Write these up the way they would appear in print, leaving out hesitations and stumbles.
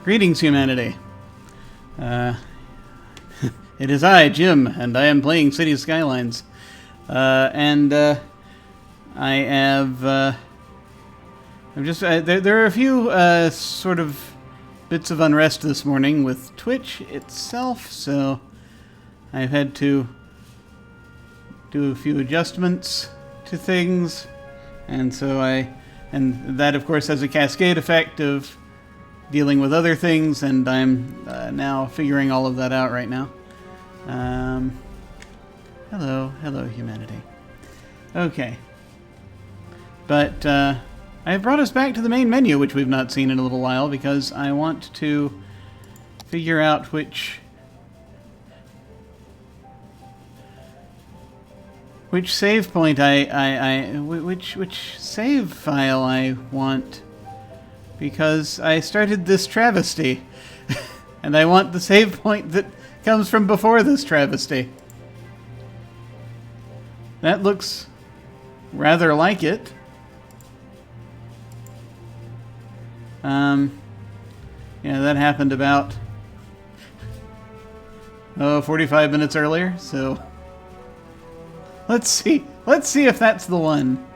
Greetings, humanity. It is I, Jim, and I am playing Cities Skylines. I have... there are a few sort of bits of unrest this morning with Twitch itself, so I've had to do a few adjustments to things, and that of course has a cascade effect of dealing with other things, and I'm now figuring all of that out right now. Hello humanity. Okay. But I've brought us back to the main menu, which we've not seen in a little while, because I want to figure out which save point which save file I want, because I started this travesty and I want the save point that comes from before this travesty. That looks rather like it. Yeah, that happened about 45 minutes earlier, so let's see if that's the one.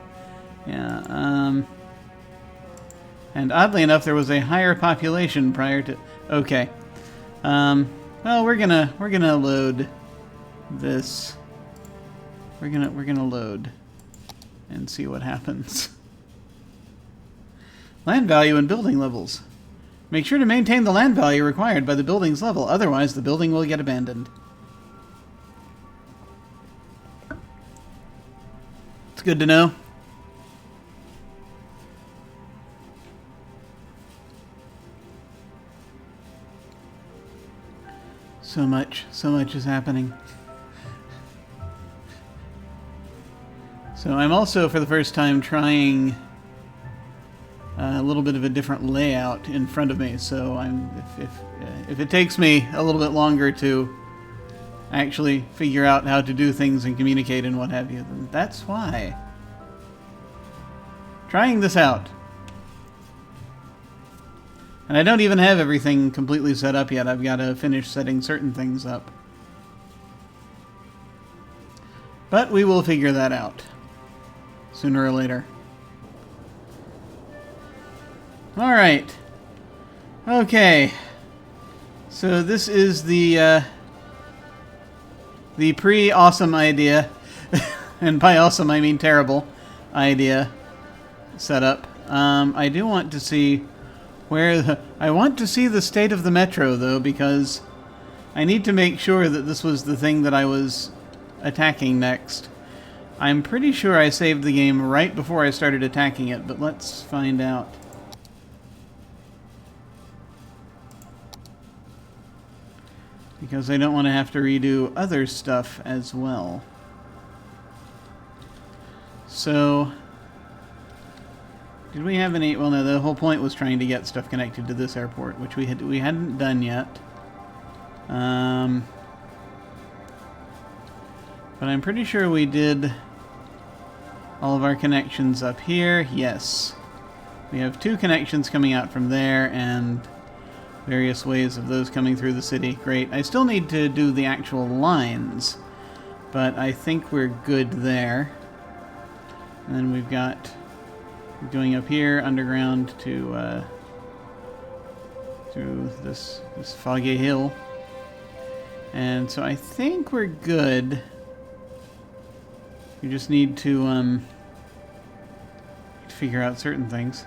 Yeah, and oddly enough, there was a higher population prior to... Okay. Well, we're gonna load this. We're gonna load and see what happens. Land value and building levels. Make sure to maintain the land value required by the building's level, otherwise the building will get abandoned. It's good to know. So much is happening. So I'm also, for the first time, trying a little bit of a different layout in front of me. So if it takes me a little bit longer to actually figure out how to do things and communicate and what have you, then that's why. Trying this out. And I don't even have everything completely set up yet. I've got to finish setting certain things up. But we will figure that out sooner or later. Alright. Okay. So this is the pre-awesome idea, and by awesome I mean terrible idea setup. I do want to see I want to see the state of the metro, though, because I need to make sure that this was the thing that I was attacking next. I'm pretty sure I saved the game right before I started attacking it, but let's find out. Because I don't want to have to redo other stuff as well. So... did we have any... well, no, the whole point was trying to get stuff connected to this airport, which we hadn't done yet. But I'm pretty sure we did all of our connections up here. Yes. We have 2 connections coming out from there, and various ways of those coming through the city. Great. I still need to do the actual lines, but I think we're good there. And then we've got... going up here underground to through this foggy hill, and so I think we're good. We just need to figure out certain things.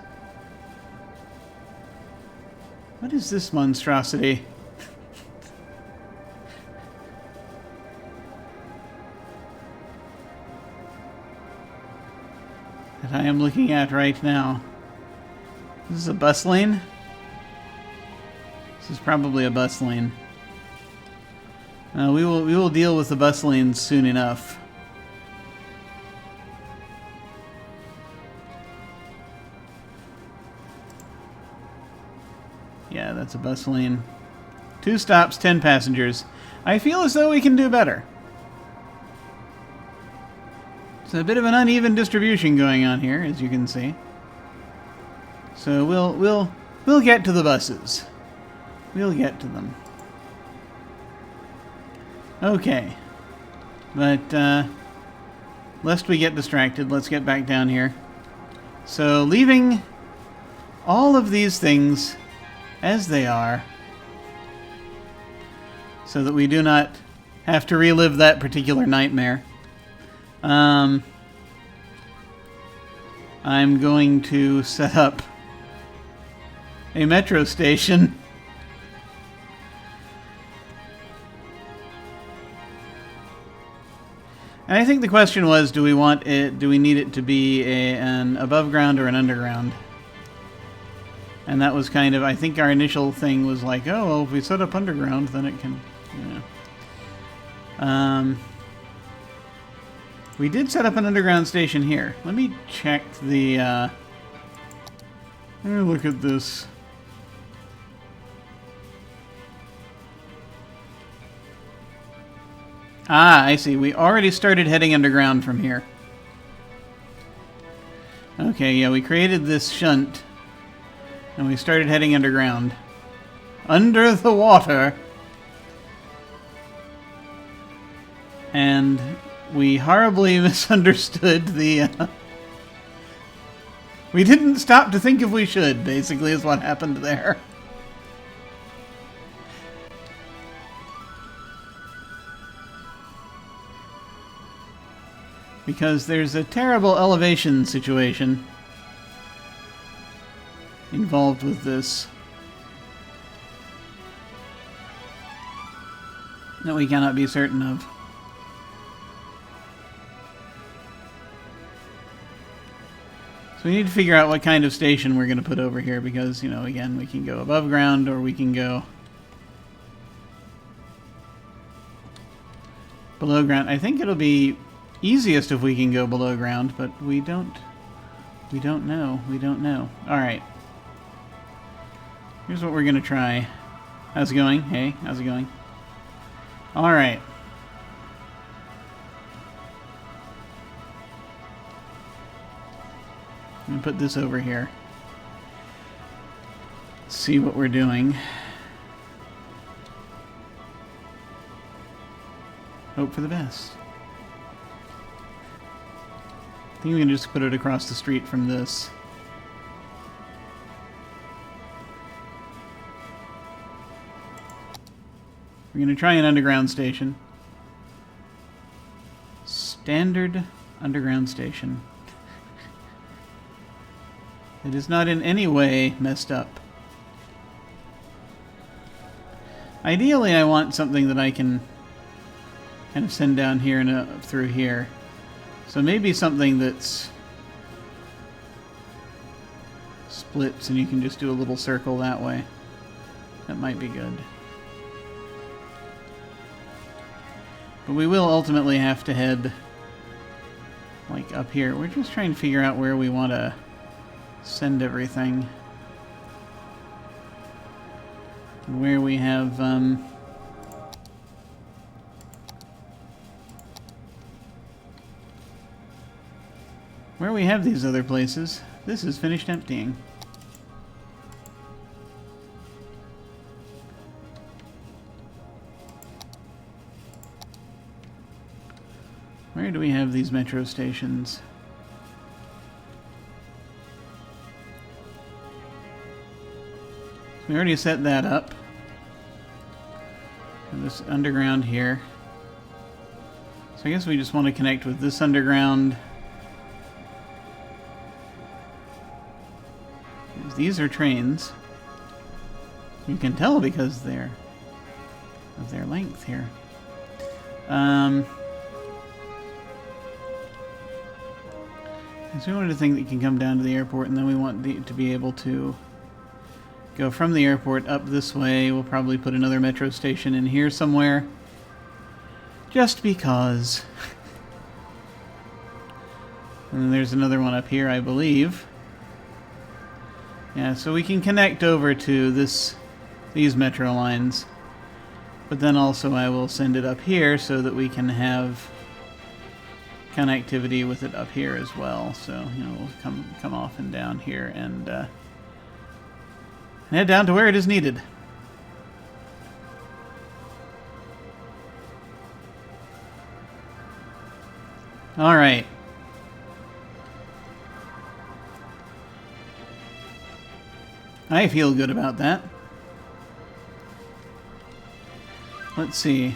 What is this monstrosity? That I am looking at right now. This is a bus lane? This is probably a bus lane. We will deal with the bus lanes soon enough. Yeah, that's a bus lane. 2 stops, 10 passengers. I feel as though we can do better. It's a bit of an uneven distribution going on here, as you can see. So we'll get to the buses. We'll get to them. Okay. But, lest we get distracted, let's get back down here. So, leaving all of these things as they are, so that we do not have to relive that particular nightmare. I'm going to set up a metro station. And I think the question was, do we want it? Do we need it to be an above ground or an underground? And that was kind of, I think our initial thing was like, oh, well, if we set up underground, then it can, you know. We did set up an underground station here. Let me check the, let me look at this. Ah, I see. We already started heading underground from here. Okay, yeah, we created this shunt. And we started heading underground. Under the water. And we horribly misunderstood the... We didn't stop to think if we should, basically, is what happened there. Because there's a terrible elevation situation involved with this that we cannot be certain of. So we need to figure out what kind of station we're going to put over here because, you know, again, we can go above ground or we can go below ground. I think it'll be easiest if we can go below ground, but we don't know. We don't know. All right. Here's what we're going to try. How's it going? Hey, how's it going? All right. I'm going to put this over here. See what we're doing. Hope for the best. I think we can just put it across the street from this. We're going to try an underground station. Standard underground station. It is not in any way messed up. Ideally, I want something that I can kind of send down here and through here. So maybe something that's splits and you can just do a little circle that way. That might be good. But we will ultimately have to head like up here. We're just trying to figure out where we want to send everything. Where we have where we have these other places. This is finished emptying. Where do we have these metro stations? We already set that up. And this underground here. So I guess we just want to connect with this underground. These are trains. You can tell because they're of their length here. So we wanted to think that you can come down to the airport, and then we want to be able to go from the airport up this way. We'll probably put another metro station in here somewhere. Just because. And then there's another one up here, I believe. Yeah, so we can connect over to these metro lines. But then also I will send it up here so that we can have connectivity with it up here as well. So, you know, we'll come off and down here and head down to where it is needed. All right. I feel good about that. Let's see.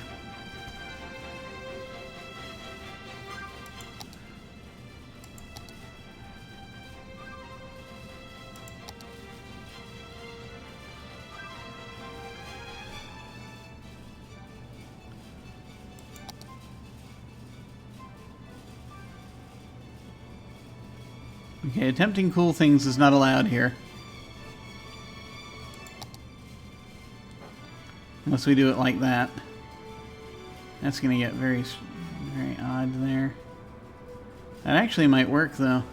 Okay, attempting cool things is not allowed here. Unless we do it like that. That's going to get very, very odd there. That actually might work, though.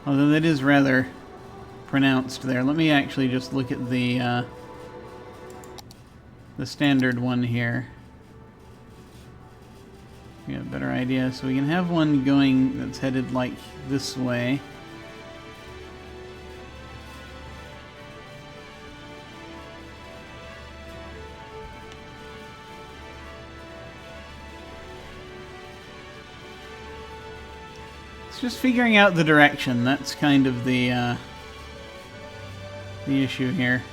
Although that is rather pronounced there. Let me actually just look at the standard one here. We get a better idea. So we can have one going that's headed like this way. It's just figuring out the direction. That's kind of the issue here.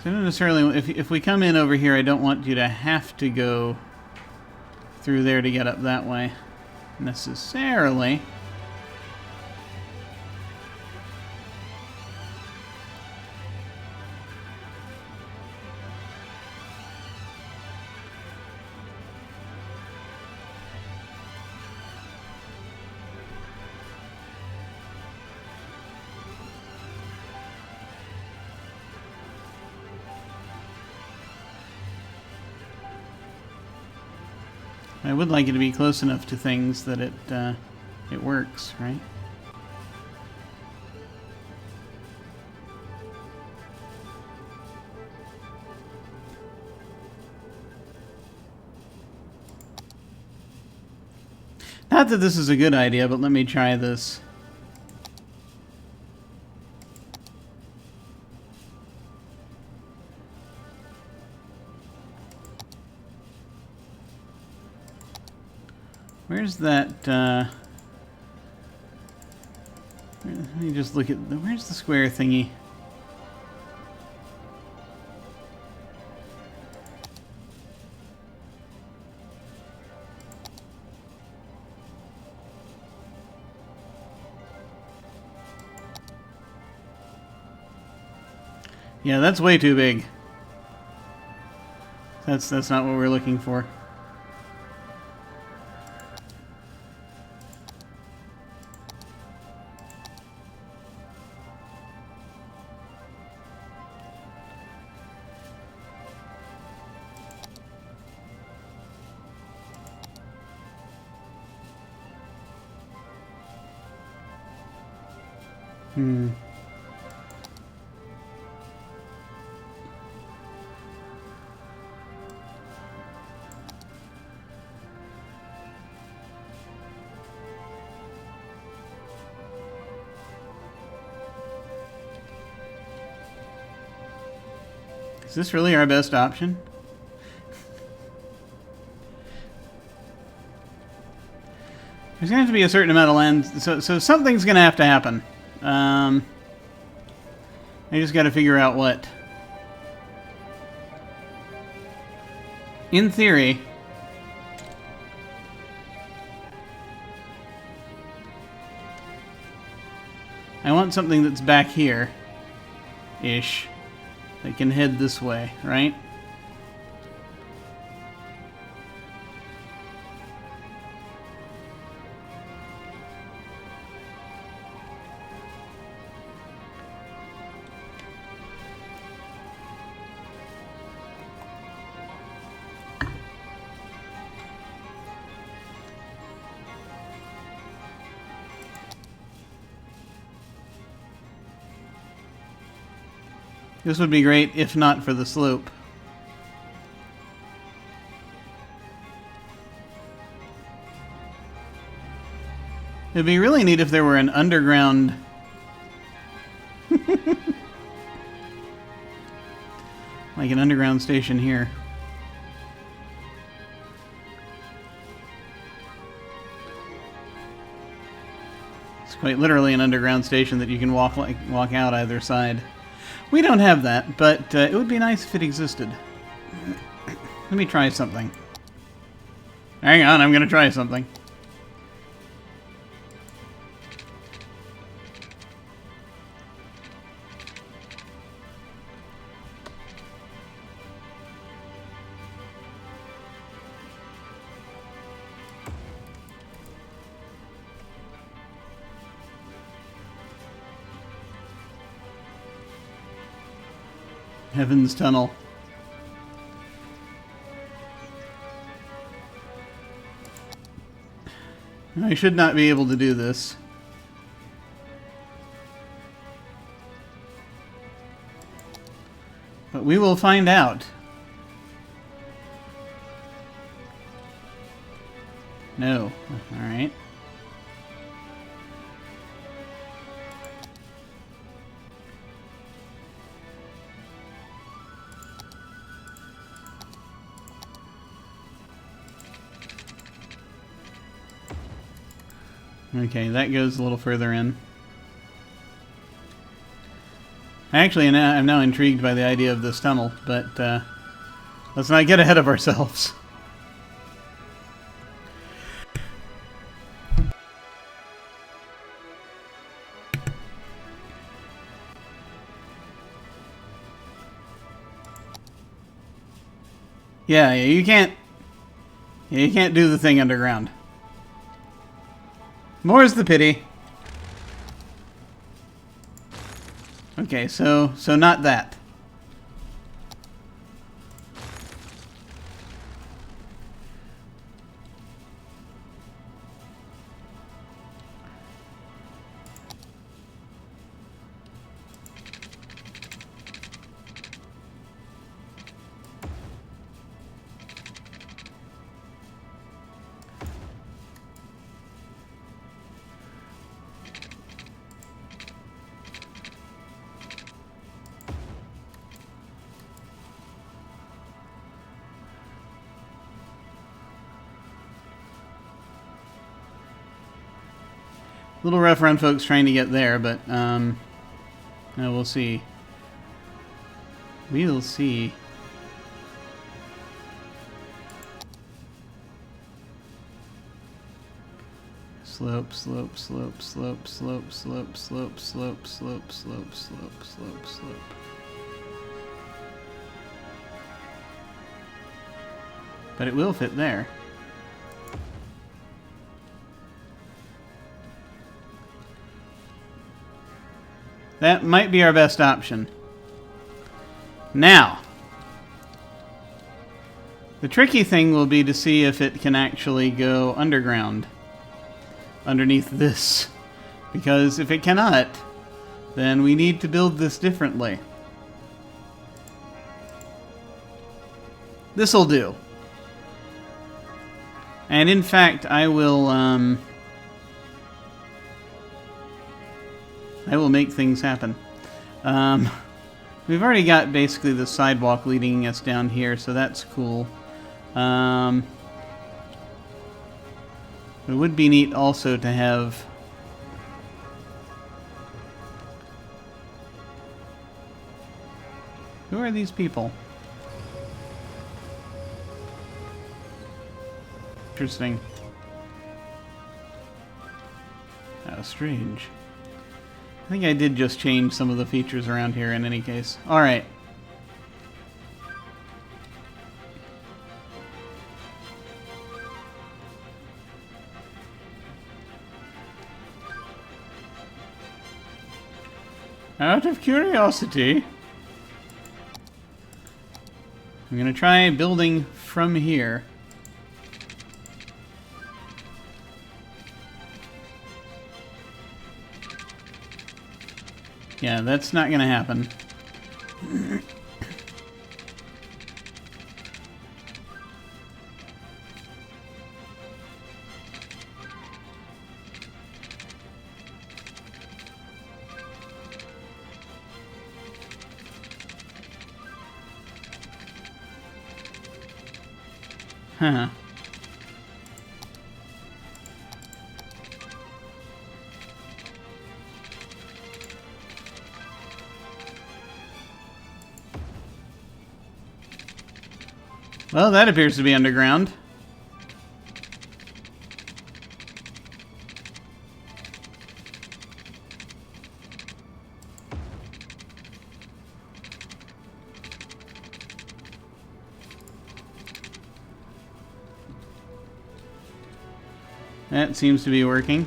So I don't necessarily, if we come in over here, I don't want you to have to go through there to get up that way, necessarily. I would like it to be close enough to things that it works, right? Not that this is a good idea, but let me try this. Where's that, let me just look at, where's the square thingy? Yeah, that's way too big. That's not what we're looking for. Is this really our best option? There's going to have to be a certain amount of land, so something's going to have to happen. I just got to figure out what. In theory, I want something that's back here-ish. That can head this way, right? This would be great if not for the slope. It'd be really neat if there were an underground... like an underground station here. It's quite literally an underground station that you can walk out either side. We don't have that, but it would be nice if it existed. Let me try something. Hang on, I'm gonna try something. Heaven's Tunnel. I should not be able to do this. But we will find out. No. Alright. Okay, that goes a little further in. Actually, I'm now intrigued by the idea of this tunnel, but let's not get ahead of ourselves. Yeah, you can't do the thing underground. More's the pity. Okay, so not that. A little rough run folks trying to get there, but no, we'll see. We'll see. Slope, slope, slope, slope, slope, slope, slope, slope, slope, slope, slope, slope, slope. But it will fit there. That might be our best option. Now, the tricky thing will be to see if it can actually go underground, underneath this. Because if it cannot, then we need to build this differently. This'll do. And in fact, I will make things happen. We've already got basically the sidewalk leading us down here, so that's cool. It would be neat also to have... Who are these people? Interesting. How strange. I think I did just change some of the features around here in any case. Alright. Out of curiosity, I'm going to try building from here. Yeah, that's not going to happen. Huh. Well, that appears to be underground. That seems to be working.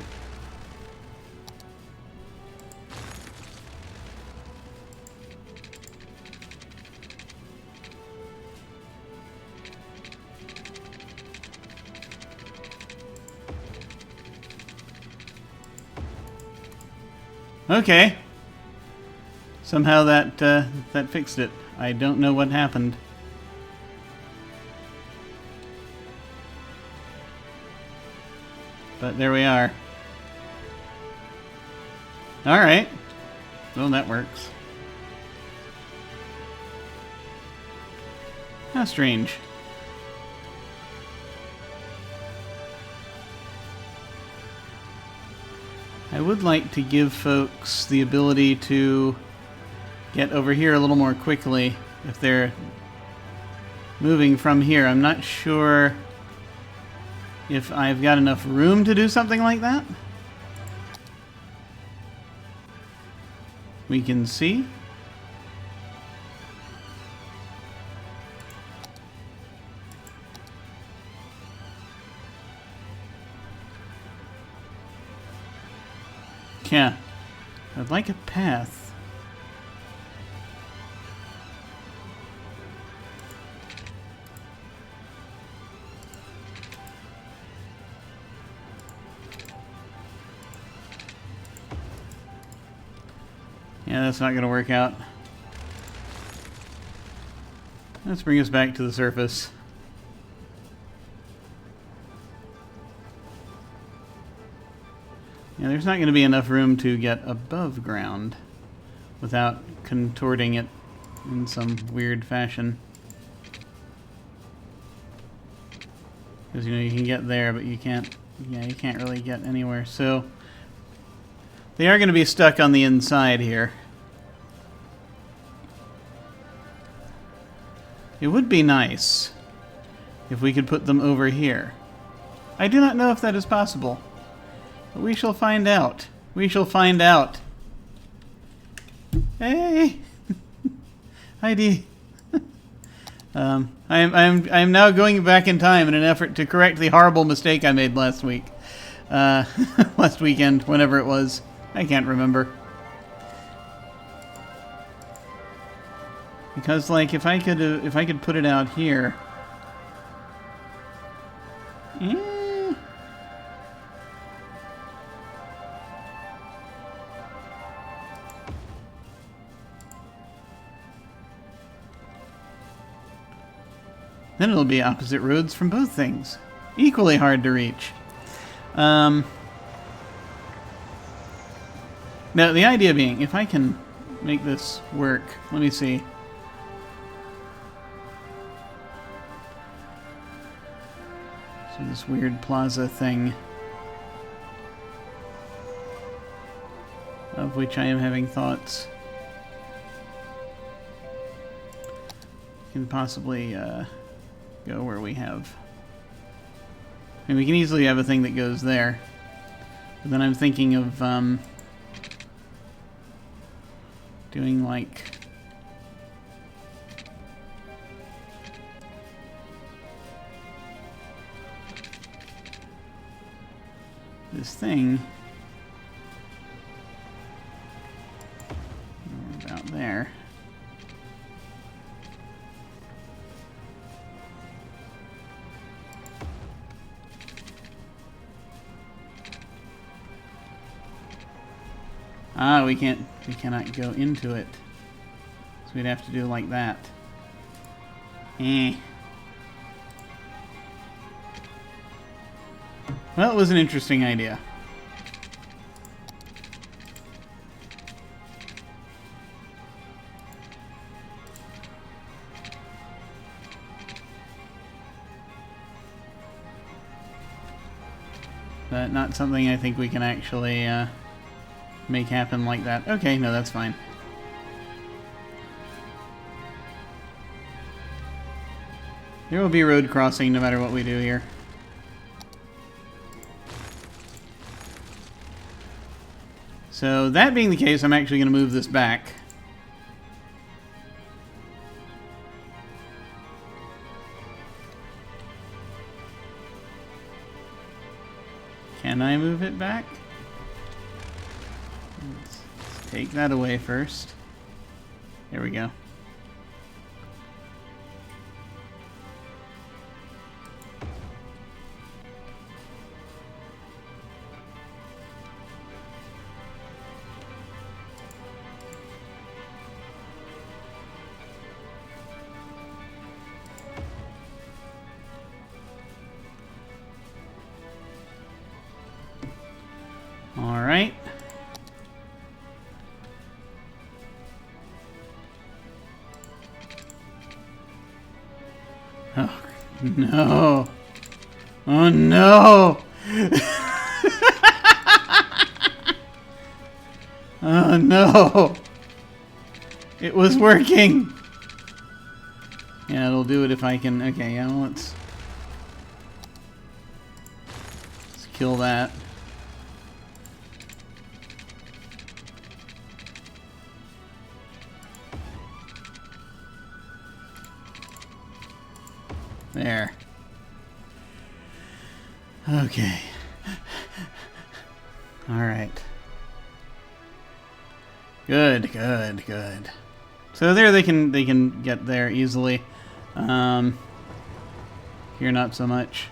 Okay. Somehow that fixed it. I don't know what happened. But there we are. Alright. Well, that works. How strange. I would like to give folks the ability to get over here a little more quickly if they're moving from here. I'm not sure if I've got enough room to do something like that. We can see. Yeah, I'd like a path. Yeah, that's not going to work out. Let's bring us back to the surface. Yeah, there's not going to be enough room to get above ground without contorting it in some weird fashion. Because, you know, you can get there, but you can't, yeah, you can't really get anywhere. So, they are going to be stuck on the inside here. It would be nice if we could put them over here. I do not know if that is possible. But we shall find out. We shall find out. Hey, Heidi. I'm now going back in time in an effort to correct the horrible mistake I made last week, last weekend, whenever it was. I can't remember. Because, like, if I could put it out here. Then it'll be opposite roads from both things. Equally hard to reach. Now, the idea being, if I can make this work, let me see. So this weird plaza thing, of which I am having thoughts, can possibly go where we have. I mean, we can easily have a thing that goes there. But then I'm thinking of doing like this thing about there. Ah, we cannot go into it. So we'd have to do like that. Eh. Well, it was an interesting idea. But not something I think we can actually make happen like that. Okay, no, that's fine. There will be road crossing no matter what we do here. So that being the case, I'm actually going to move this back. Can I move it back? Let's take that away first. There we go. All right. Oh, no. Oh, no. Oh, no. It was working. Yeah, it'll do it if I can. Okay, yeah, let's kill that. There. Okay. All right. Good, good, good. So there they can get there easily. Here not so much.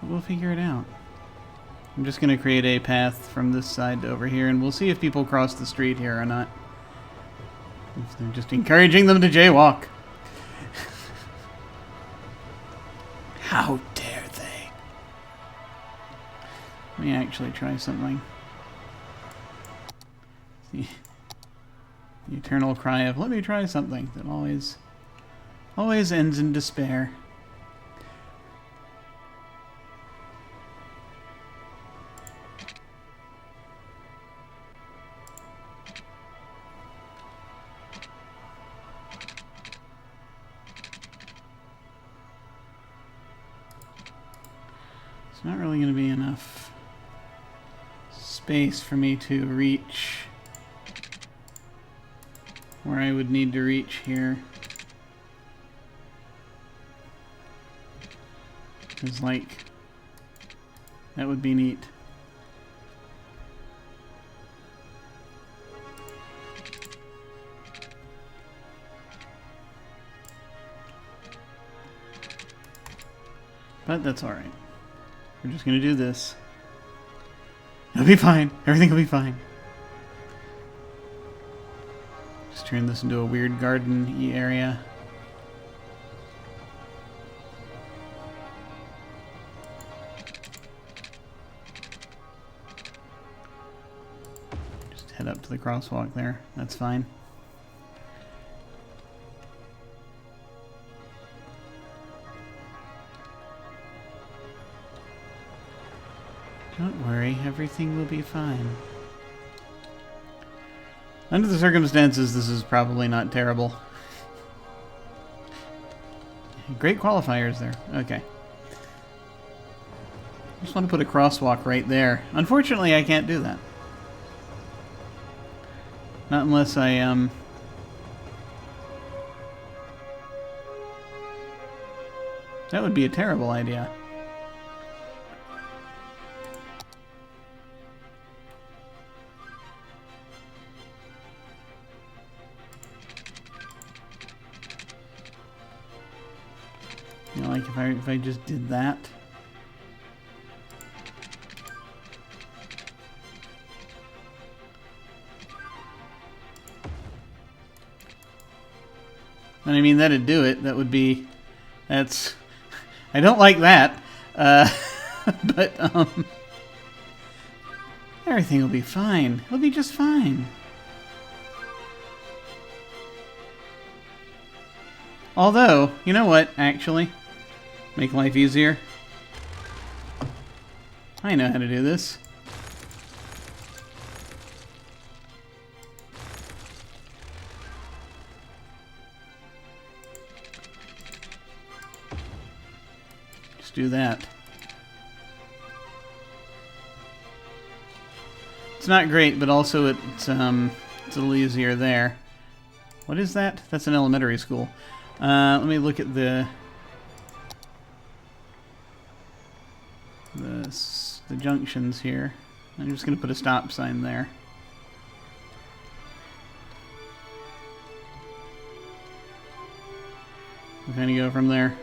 But we'll figure it out. I'm just going to create a path from this side to over here, and we'll see if people cross the street here or not. If they're just encouraging them to jaywalk. How dare they? Let me actually try something. The eternal cry of "let me try something" that always ends in despair. It's not really going to be enough space for me to reach where I would need to reach here. Because, like, that would be neat. But that's alright. We're just gonna do this. It'll be fine. Everything will be fine. Just turn this into a weird garden-y area. Just head up to the crosswalk there. That's fine. Don't worry, everything will be fine. Under the circumstances, this is probably not terrible. Great qualifiers there. Okay. Just want to put a crosswalk right there. Unfortunately, I can't do that. Not unless I, that would be a terrible idea. You know, like if I just did that. And I mean, that'd do it. That would be... That's... I don't like that. But, everything will be fine. It'll be just fine. Although, you know what, actually? Make life easier. I know how to do this. Just do that. It's not great, but also it's a little easier there. What is that? That's an elementary school. Let me look at the junctions here. I'm just going to put a stop sign there. We're going to go from there.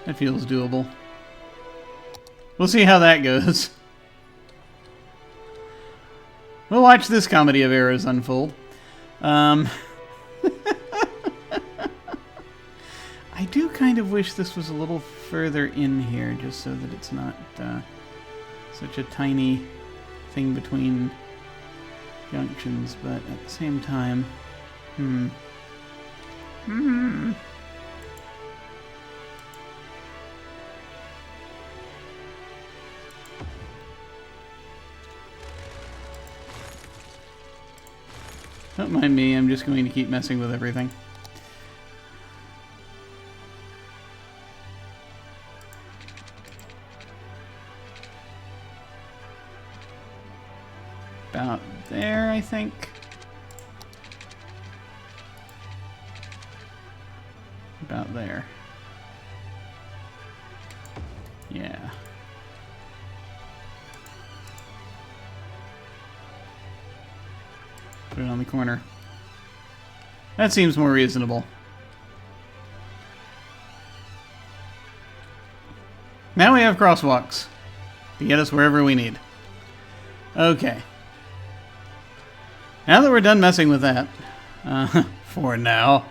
That feels doable. We'll see how that goes. We'll watch this comedy of errors unfold. I do kind of wish this was a little further in here, just so that it's not such a tiny thing between junctions, but at the same time... Don't mind me, I'm just going to keep messing with everything. About there, I think. About there. Yeah. Put it on the corner. That seems more reasonable. Now we have crosswalks to get us wherever we need. Okay. Now that we're done messing with that, for now,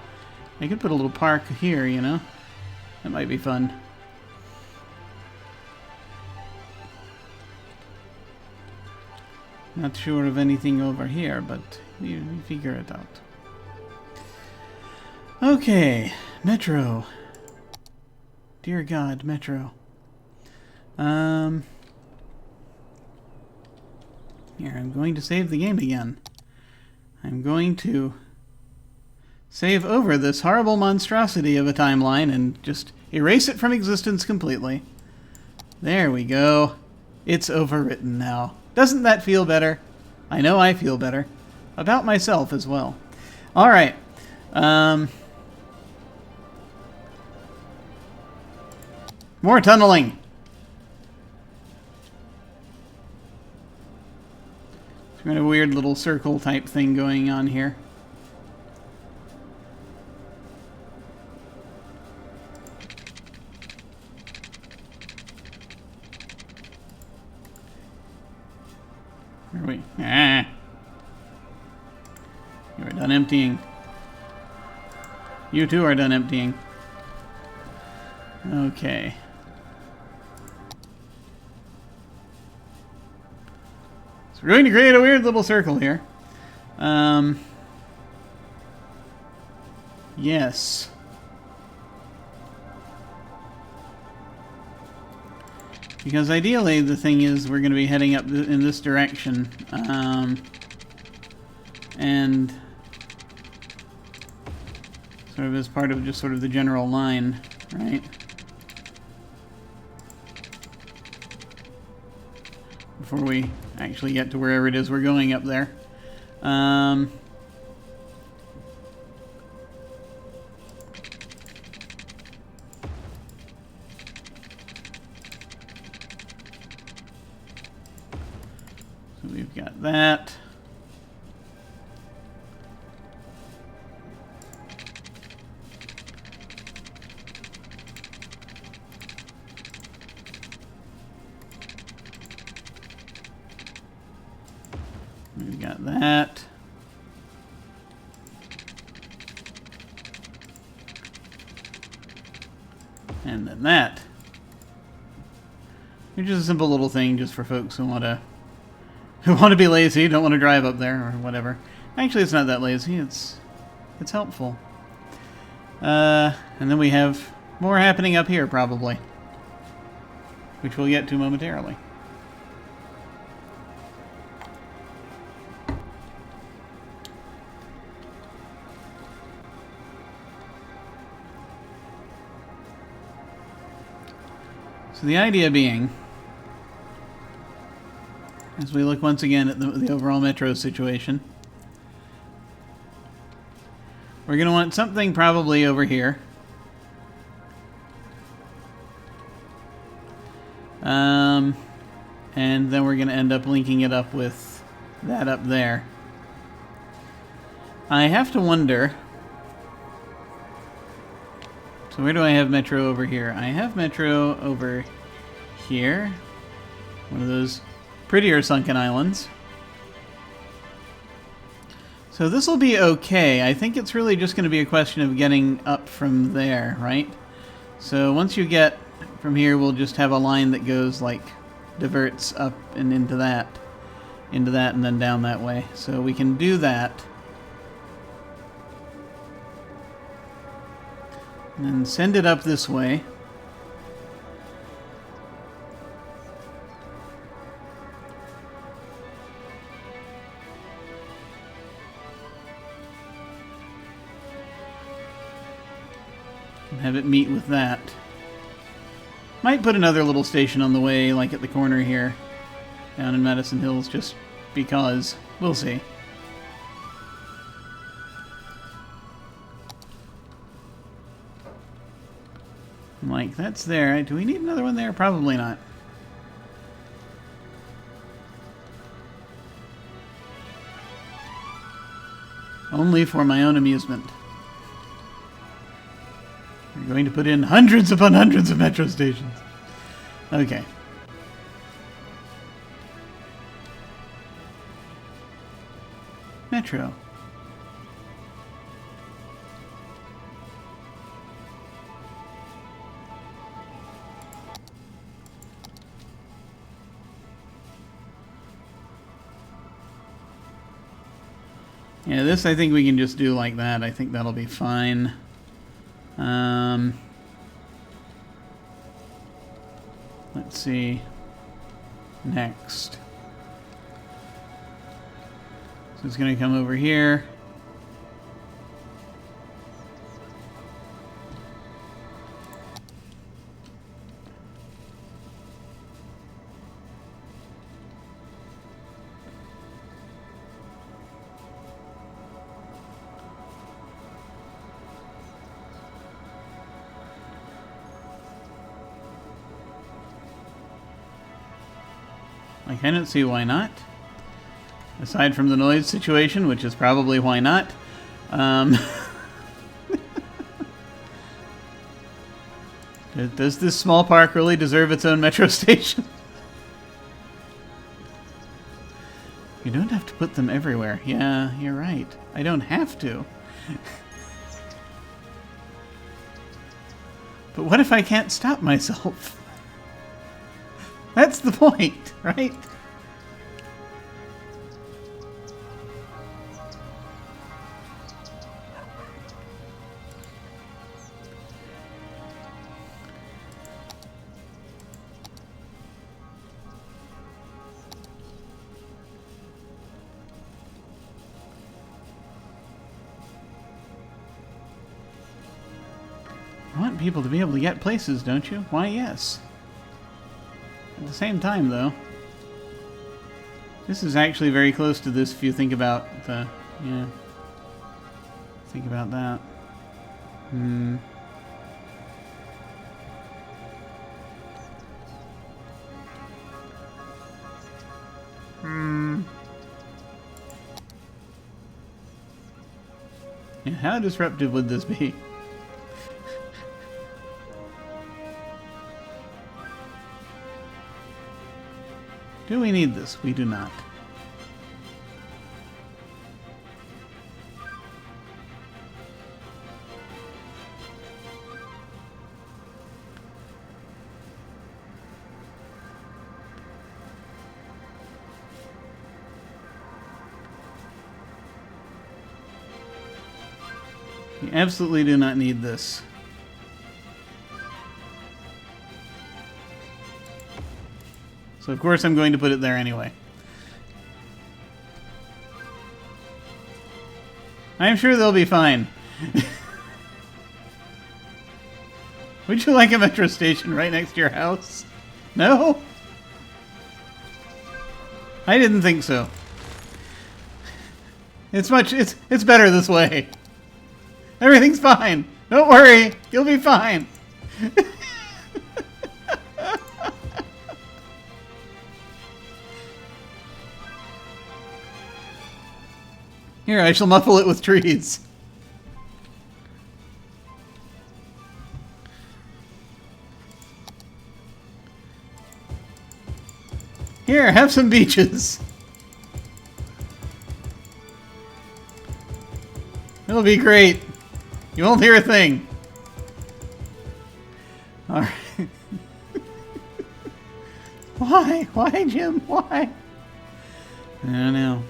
I could put a little park here, you know? That might be fun. Not sure of anything over here, but we figure it out. Okay, Metro. Dear God, Metro. Here, I'm going to save the game again. I'm going to save over this horrible monstrosity of a timeline and just erase it from existence completely. There we go. It's overwritten now. Doesn't that feel better? I know I feel better. About myself as well. Alright. More tunneling. So we got a weird little circle type thing going on here. Where are we? Ah. You are done emptying. You too are done emptying. Okay. So we're going to create a weird little circle here. Yes. Because ideally the thing is we're going to be heading up in this direction. And sort of as part of just sort of the general line, right? Before we actually get to wherever it is we're going up there. So we've got that. got that. And then that. Which is a simple little thing just for folks who want to be lazy, don't want to drive up there or whatever. Actually, it's not that lazy. It's helpful. And then we have more happening up here, probably, which we'll get to momentarily. So the idea being, as we look once again at the overall metro situation, we're going to want something probably over here. And then we're going to end up linking it up with that up there. I have to wonder... So where do I have metro over here? I have metro over here. One of those prettier sunken islands. So this will be okay. I think it's really just going to be a question of getting up from there, right? So once you get from here, we'll just have a line that goes like diverts up and into that, and then down that way. So we can do that. And then send it up this way. And have it meet with that. Might put another little station on the way, like at the corner here, down in Madison Hills, just because. We'll see. Like, that's there. Do we need another one there? Probably not. Only for my own amusement. We're going to put in hundreds upon hundreds of metro stations. Okay. Metro. Yeah, this I think we can just do like that. I think that'll be fine. Let's see. Next. So it's going to come over here. Like, I don't see why not. Aside from the noise situation, which is probably why not. Does this small park really deserve its own metro station? You don't have to put them everywhere. Yeah, you're right. I don't have to. But what if I can't stop myself? That's the point, right? You want people to be able to get places, don't you? Why, yes. At the same time, though, this is actually very close to this if you think about the, yeah, think about that. Yeah, how disruptive would this be? Do we need this? We do not. You absolutely do not need this. So of course I'm going to put it there anyway. I'm sure they'll be fine. Would you like a metro station right next to your house? No? I didn't think so. It's better this way. Everything's fine. Don't worry. You'll be fine. Here, I shall muffle it with trees. Here, have some beaches. It'll be great. You won't hear a thing. Alright. Why? Why, Jim? Why? I don't know.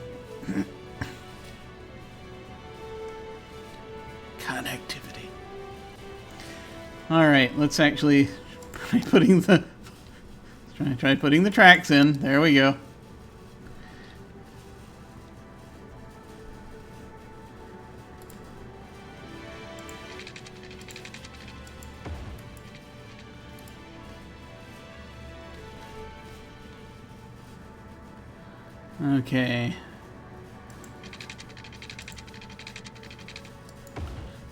Connectivity. Alright, let's actually try putting the... Try putting the tracks in. There we go. Okay.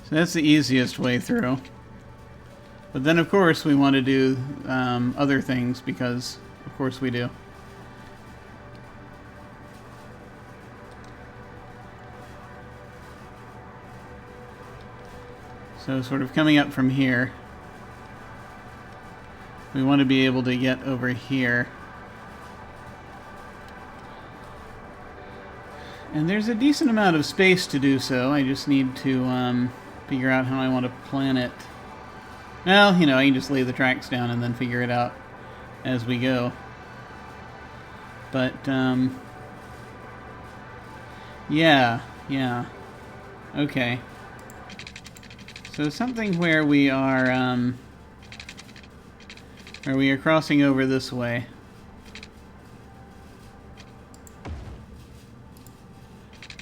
So that's the easiest way through. But then, of course, we want to do other things because, of course, we do. So, sort of coming up from here, we want to be able to get over here. And there's a decent amount of space to do so. I just need to figure out how I want to plan it. Well, you know, I can just lay the tracks down and then figure it out as we go. But, yeah. Okay. So something where we are crossing over this way.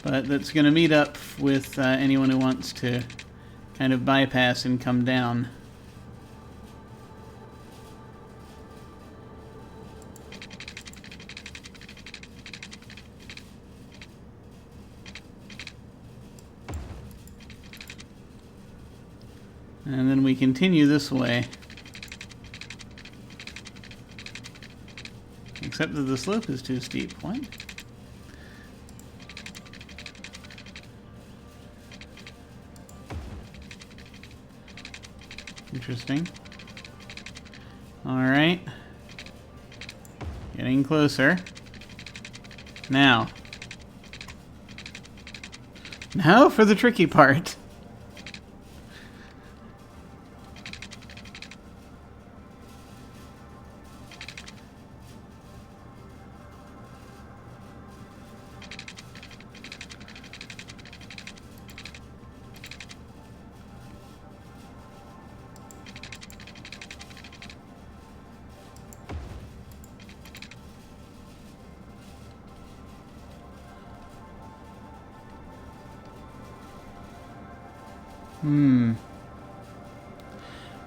But that's going to meet up with anyone who wants to kind of bypass and come down. And then we continue this way. Except that the slope is too steep. What? Interesting. Alright. Getting closer. Now. Now for the tricky part.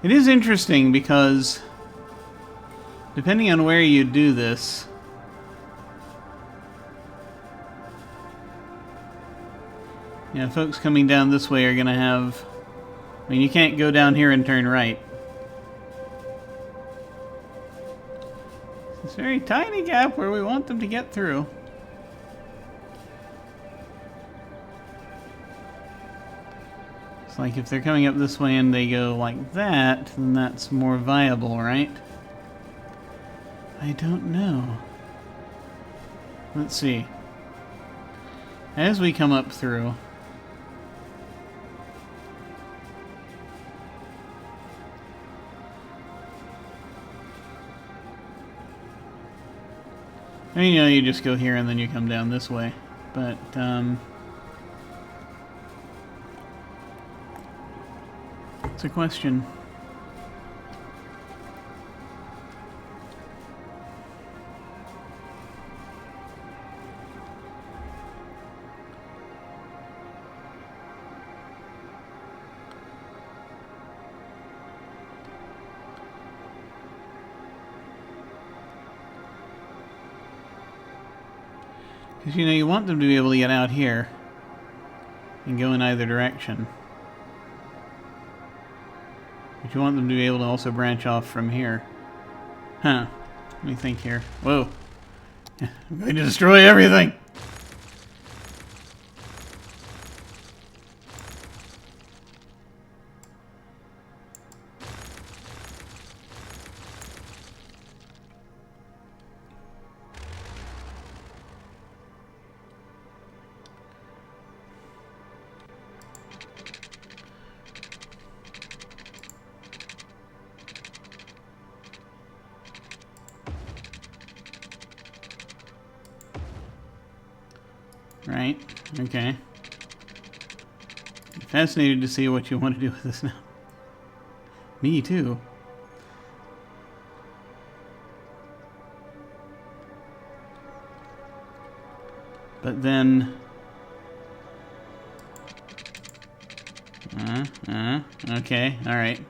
It is interesting because depending on where you do this, yeah, folks coming down this way are going to have... I mean, you can't go down here and turn right. It's a very tiny gap where we want them to get through. Like if they're coming up this way and they go like that, then that's more viable, right? I don't know. Let's see. As we come up through... I mean, you know, you just go here and then you come down this way. But, It's a question. Because, you know, you want them to be able to get out here and go in either direction. But you want them to be able to also branch off from here. Huh. Let me think here. Whoa. I'm going to destroy everything! Right. Okay. I'm fascinated to see what you want to do with this now. Me too. But then... okay, alright.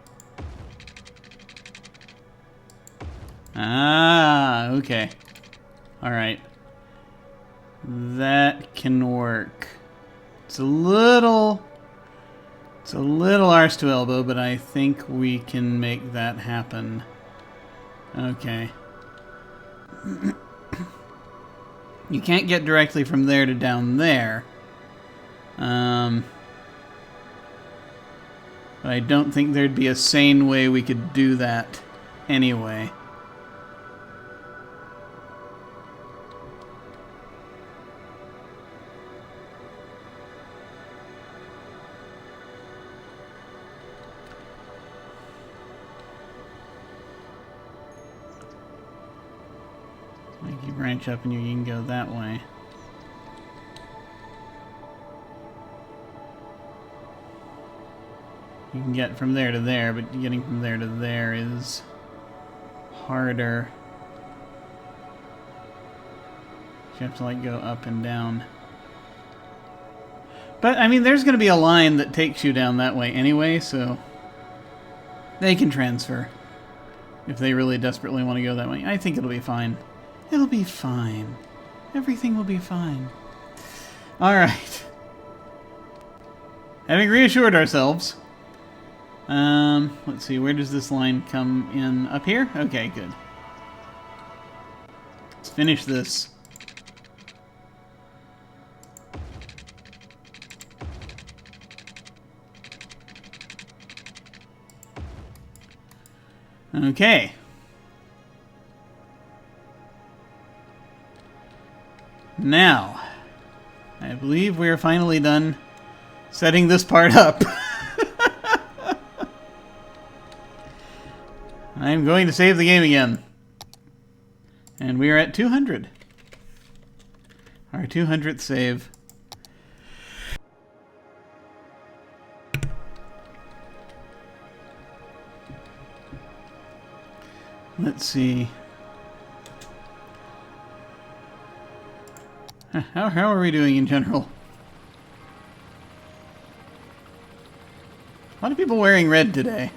Ah, okay. Alright. That can work. It's a little arse to elbow, but I think we can make that happen. Okay. You can't get directly from there to down there. But I don't think there'd be a sane way we could do that anyway. Like you branch up and you can go that way. You can get from there to there, but getting from there to there is harder. You have to like go up and down. But I mean, there's going to be a line that takes you down that way anyway, so they can transfer if they really desperately want to go that way. I think it'll be fine. It'll be fine. Everything will be fine. Alright. Having reassured ourselves. Let's see, where does this line come in? Up here? Okay, good. Let's finish this. Okay. Now, I believe we are finally done setting this part up. I'm going to save the game again. And we are at 200. Our 200th save. Let's see. How are we doing in general? A lot of people wearing red today.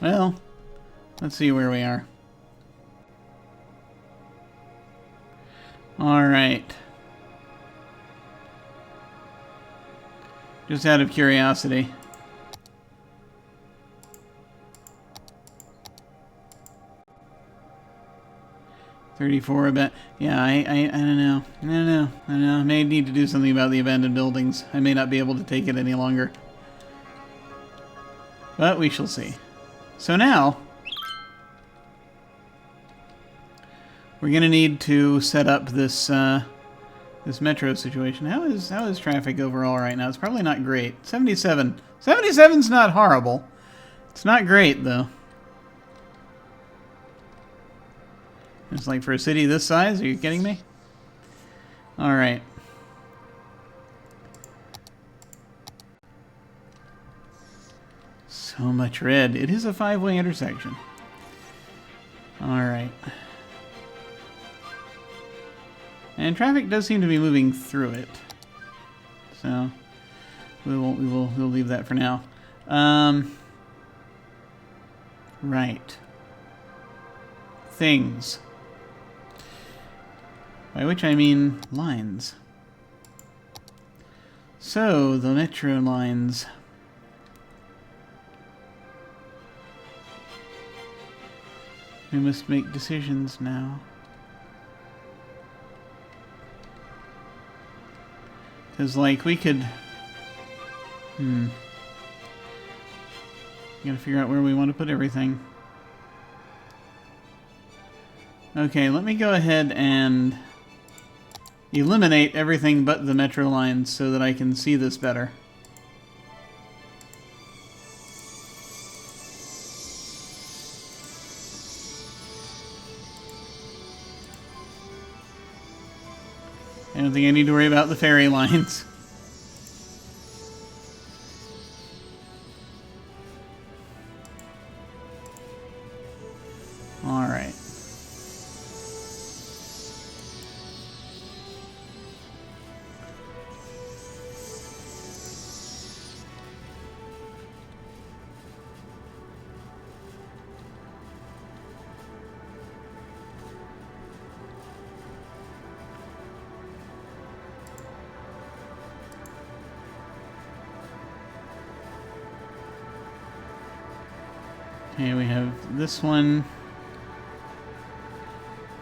Well, let's see where we are. Alright. Just out of curiosity. $34 a bet. Yeah, I don't know. I don't know. I may need to do something about the abandoned buildings. I may not be able to take it any longer. But we shall see. So now, we're going to need to set up this this metro situation. How is traffic overall right now? It's probably not great. 77. 77's not horrible. It's not great though. It's like for a city this size? Are you kidding me? All right. So much red. It is a 5-way intersection. Alright. And traffic does seem to be moving through it. So we'll leave that for now. Right. Things. By which I mean lines. So, the metro lines. We must make decisions now. Because, like, we could... Gotta figure out where we want to put everything. Okay, let me go ahead and eliminate everything but the metro lines so that I can see this better. I don't think I need to worry about the ferry lines. Alright. Okay, we have this one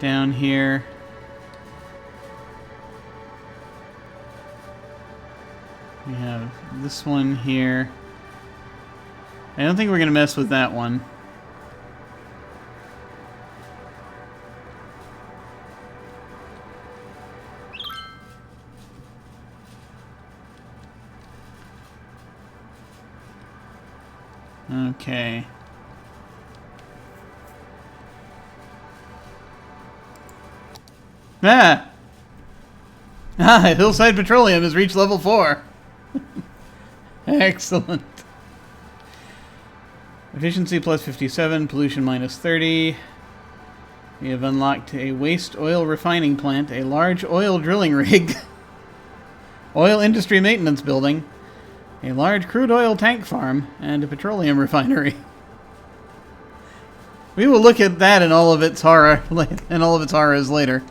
down here. We have this one here. I don't think we're going to mess with that one. Okay. Hillside Petroleum has reached level 4. Excellent. Efficiency plus 57, pollution minus 30. We have unlocked a waste oil refining plant, a large oil drilling rig, oil industry maintenance building, a large crude oil tank farm, and a petroleum refinery. We will look at that in all of its horror and all of its horrors later.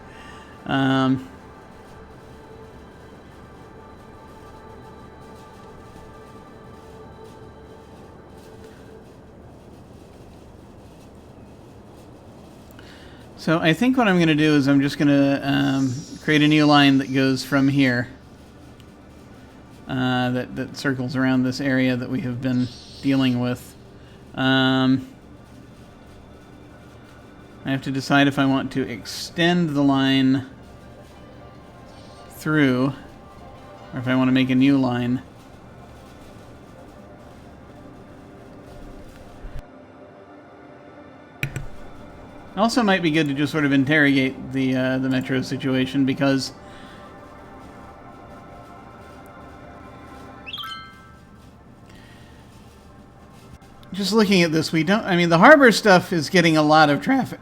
So I think what I'm going to do is I'm just going to create a new line that goes from here. That circles around this area that we have been dealing with. I have to decide if I want to extend the line through, or if I want to make a new line. Also might be good to just sort of interrogate the metro situation, because just looking at this, we don't. I mean, the harbor stuff is getting a lot of traffic.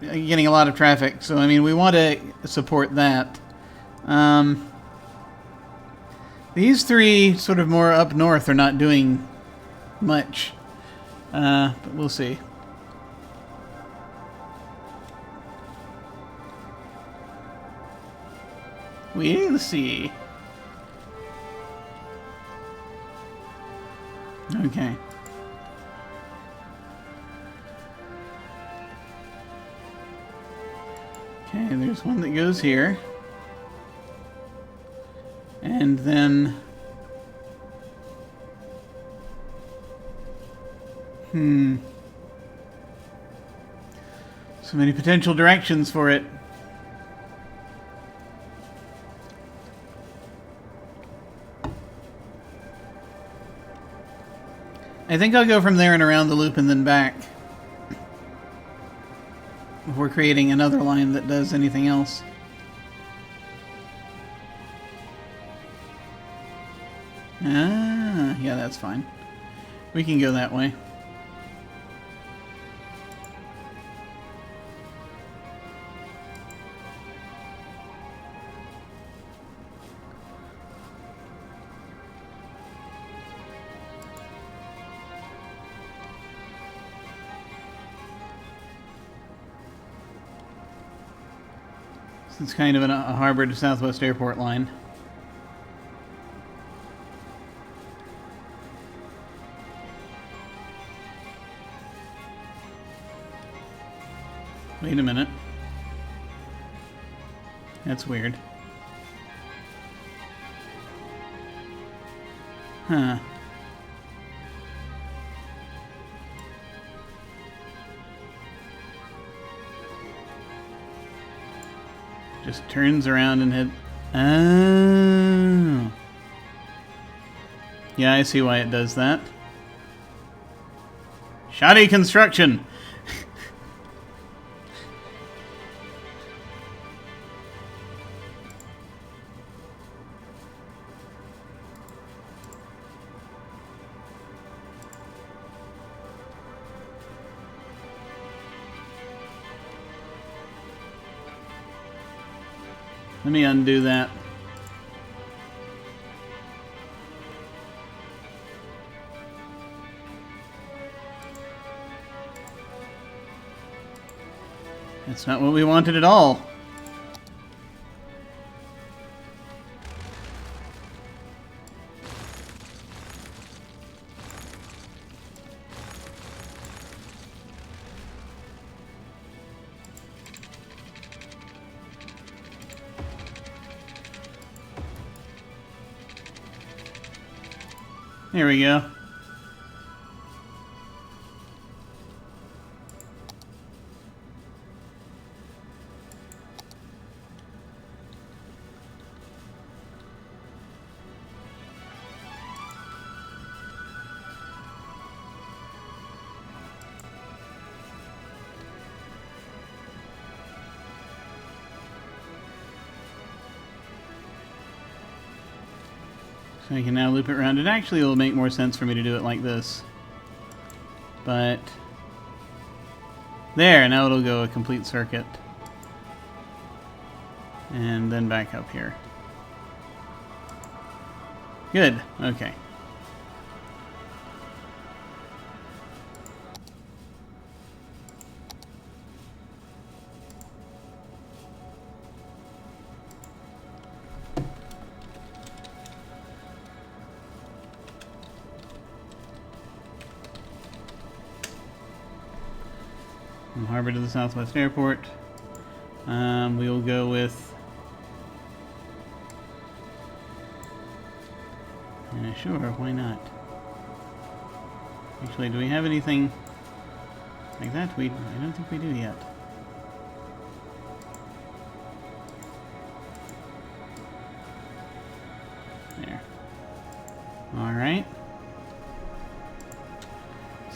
So I mean, we want to support that. These three, sort of more up north, are not doing much, but we'll see. We'll see. Okay. Okay, there's one that goes here. And then... So many potential directions for it. I think I'll go from there and around the loop and then back. Before creating another line that does anything else. Ah, yeah, that's fine. We can go that way. It's kind of a harbor to Southwest Airport line. Wait a minute. That's weird. Huh. Just turns around and head... Oh. Yeah, I see why it does that. Shoddy construction! Let me undo that. That's not what we wanted at all. There we go. So I can now loop it around. It actually will make more sense for me to do it like this. But... there, now it'll go a complete circuit. And then back up here. Good, okay. From harbor to the Southwest Airport. We will go with... sure, why not? Actually, do we have anything like that? I don't think we do yet. There. Alright.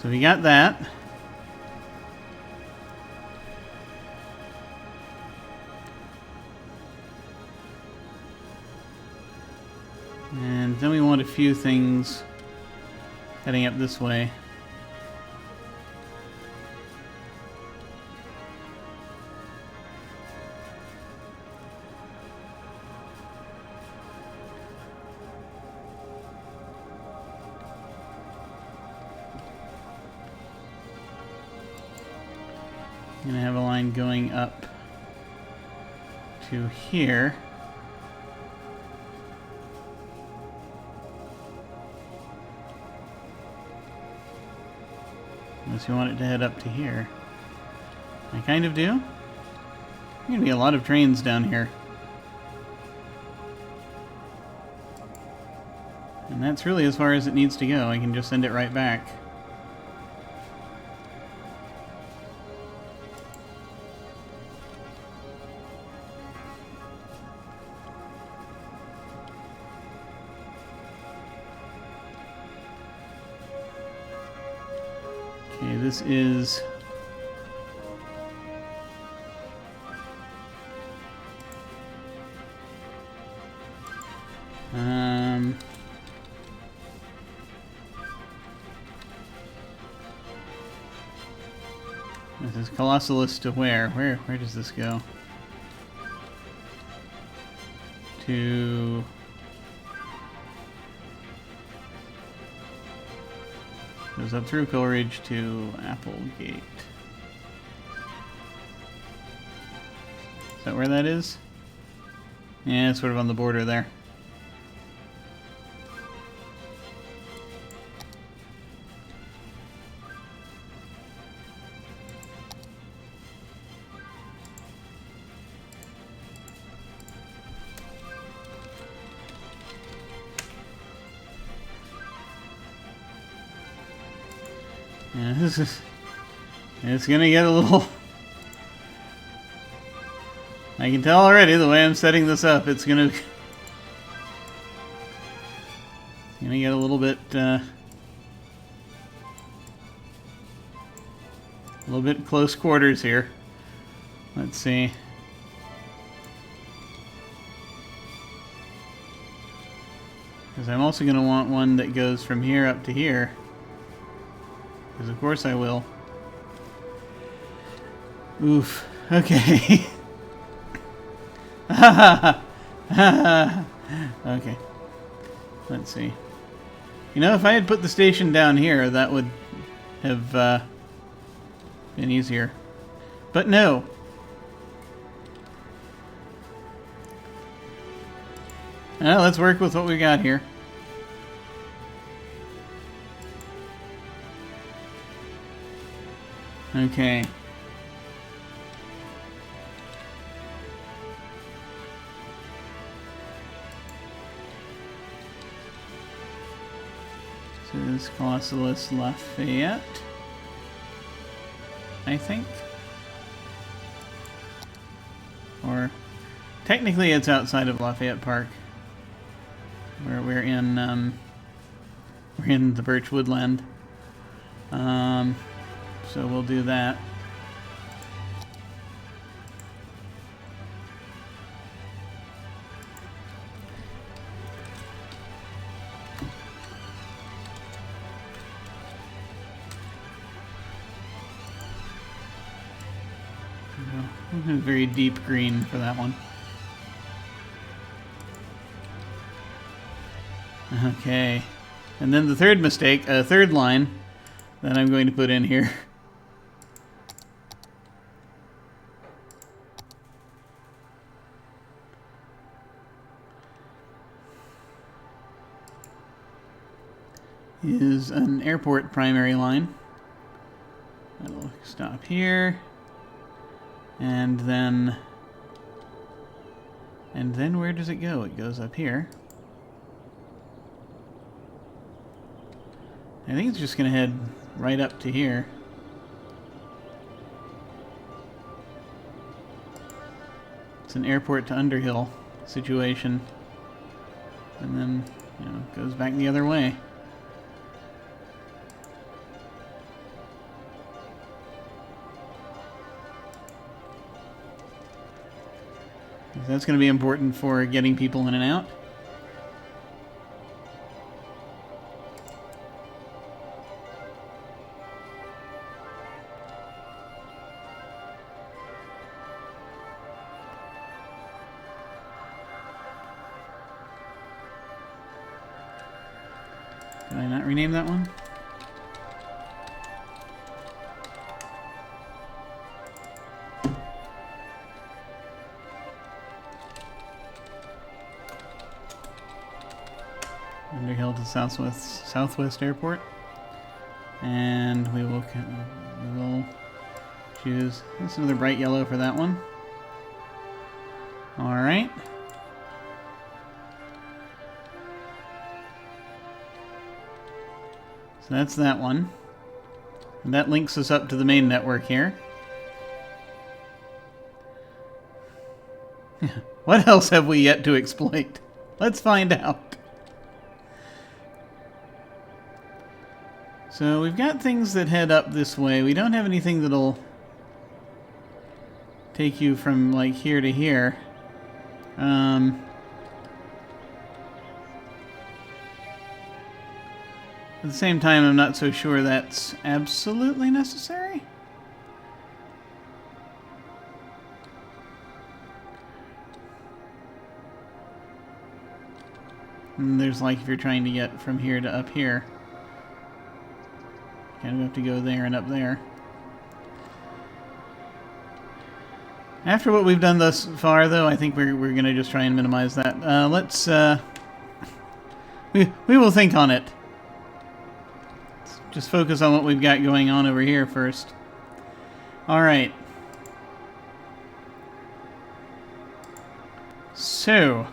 So we got that. And then we want a few things heading up this way. I'm going to have a line going up to here. Unless you want it to head up to here. I kind of do. There's going to be a lot of trains down here. And that's really as far as it needs to go. I can just send it right back. Okay, this is... this is Colossalus to where? Where does this go? To... goes up through Coleridge to Applegate. Is that where that is? Yeah, it's sort of on the border there. Yeah, it's gonna get a little... I can tell already the way I'm setting this up, it's gonna get a little bit close quarters here. Let's see. Because I'm also gonna want one that goes from here up to here. Because of course I will. Oof. Okay. Okay. Let's see. You know, if I had put the station down here, that would have been easier. But no. Let's work with what we got here. Okay. This is Colossalus Lafayette, I think. Or technically it's outside of Lafayette Park. Where we're in the Birch Woodland. So we'll do that. Very deep green for that one. Okay. And then the third mistake, third line that I'm going to put in here. Is an airport primary line. That'll stop here. And then where does it go? It goes up here. I think it's just going to head right up to here. It's an airport to Underhill situation. And then, you know, it goes back the other way. That's going to be important for getting people in and out. Did I not rename that one? Underhill to Southwest Airport, and we will choose. That's another bright yellow for that one. All right. So that's that one, and that links us up to the main network here. What else have we yet to exploit? Let's find out. So we've got things that head up this way. We don't have anything that'll take you from like here to here. At the same time, I'm not so sure that's absolutely necessary. And there's like if you're trying to get from here to up here. Kind of have to go there and up there. After what we've done thus far, though, I think we're going to just try and minimize that. Let's... We will think on it. Let's just focus on what we've got going on over here first. Alright. So...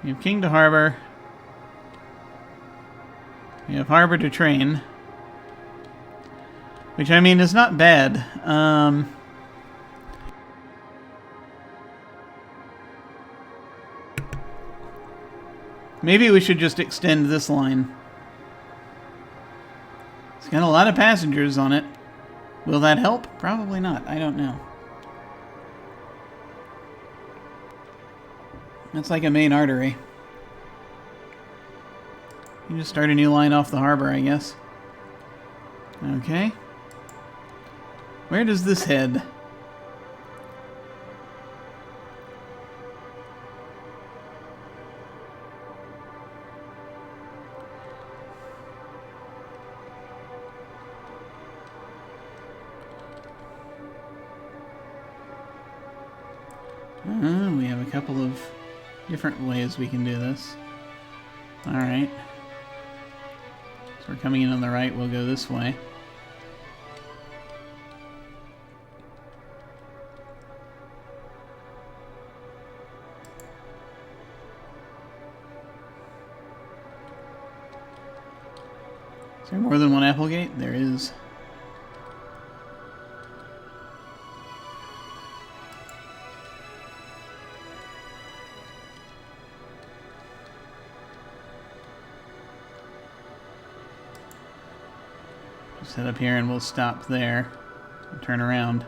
we have King to Harbor. We have Harbor to Train. Which, I mean, is not bad. Maybe we should just extend this line. It's got a lot of passengers on it. Will that help? Probably not. I don't know. That's like a main artery. You just start a new line off the harbor, I guess. Okay. Where does this head? We have a couple of different ways we can do this. Alright. So we're coming in on the right, we'll go this way. Is there more than one Applegate? There is. Just head up here and we'll stop there and turn around.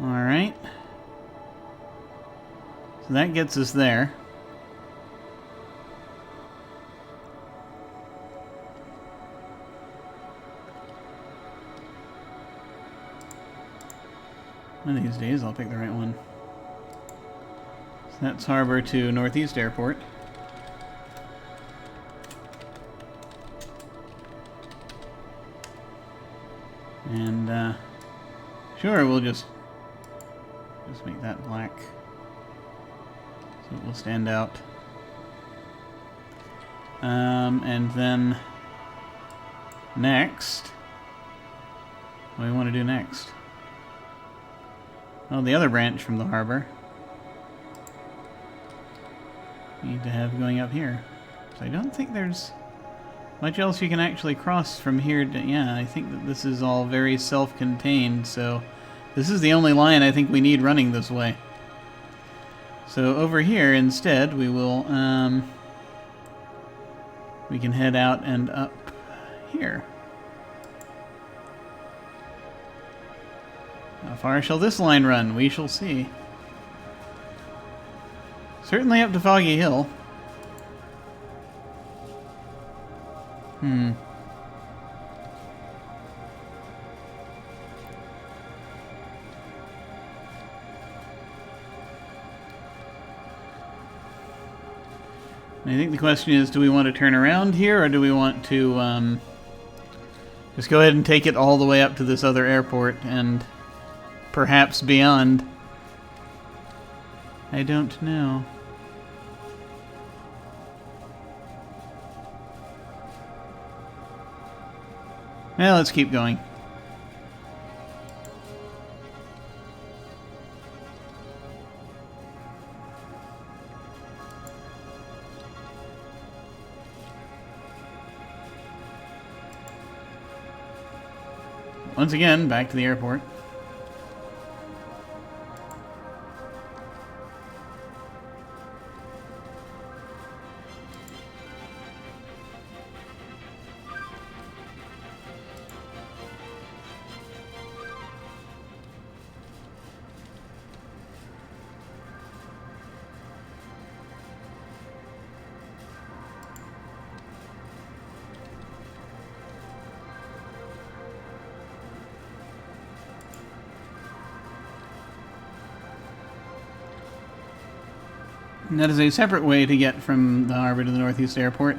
Alright. So that gets us there. One of these days I'll pick the right one. So that's harbor to Northeast Airport. And, sure, we'll just make that black. So it will stand out. And then next, what do we want to do next? Oh, the other branch from the harbor. We need to have going up here. So I don't think there's much else you can actually cross from here to... Yeah, I think that this is all very self-contained, so this is the only line I think we need running this way. So over here, instead, we will, we can head out and up here. How far shall this line run? We shall see. Certainly up to Foggy Hill. I think the question is, do we want to turn around here, or do we want to just go ahead and take it all the way up to this other airport and perhaps beyond? I don't know. Well, let's keep going. Once again, back to the airport. And that is a separate way to get from the harbor to the Northeast Airport.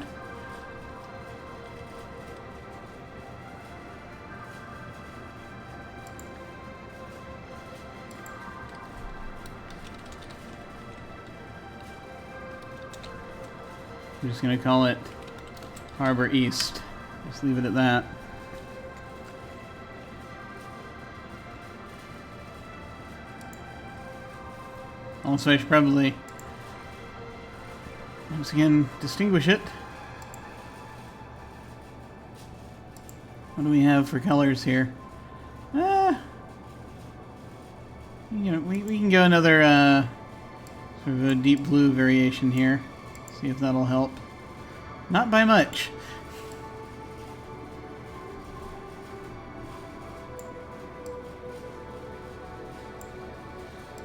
I'm just going to call it Harbor East. Just leave it at that. Also, I should probably, once again, distinguish it. What do we have for colors here? You know, we can go another sort of a deep blue variation here. See if that'll help. Not by much.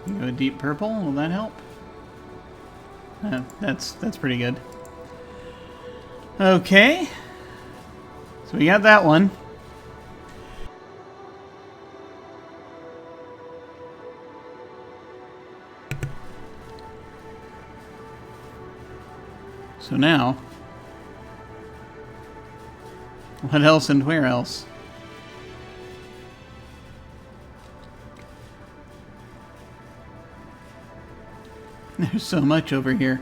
Go a deep purple. Will that help? That's pretty good. Okay. So we got that one. So now, what else and where else? There's so much over here.